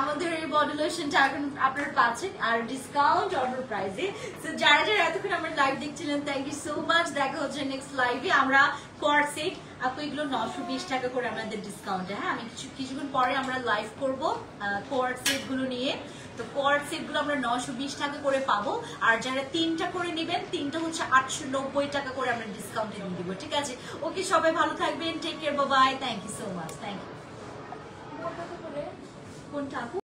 আমাদের এই বডি লোশনটা এখন আপনারা পাচ্ছেন আর ডিসকাউন্ট অর্ডার প্রাইসে তো যারা যারা এতক্ষণ আমার লাইভ দেখছিলেন থ্যাংক ইউ সো মাচ দেখা হচ্ছে নেক্সট লাইভে আমরা কোয়ার্ড সেট আপু এগুলো 920 টাকা করে আমাদের ডিসকাউন্টে হ্যাঁ আমি কিছুক্ষণ পরে আমরা লাইভ করব কোয়ার্ড সেট গুলো নিয়ে তো কোয়ার্ড সেট গুলো আমরা 920 টাকা করে পাবো আর যারা 3টা করে নেবেন 3টা হচ্ছে 890 টাকা করে আমরা ডিসকাউন্টে দিয়ে দিব ঠিক আছে ওকে সবাই ভালো থাকবেন take care bye bye thank you so much thank you কোনটা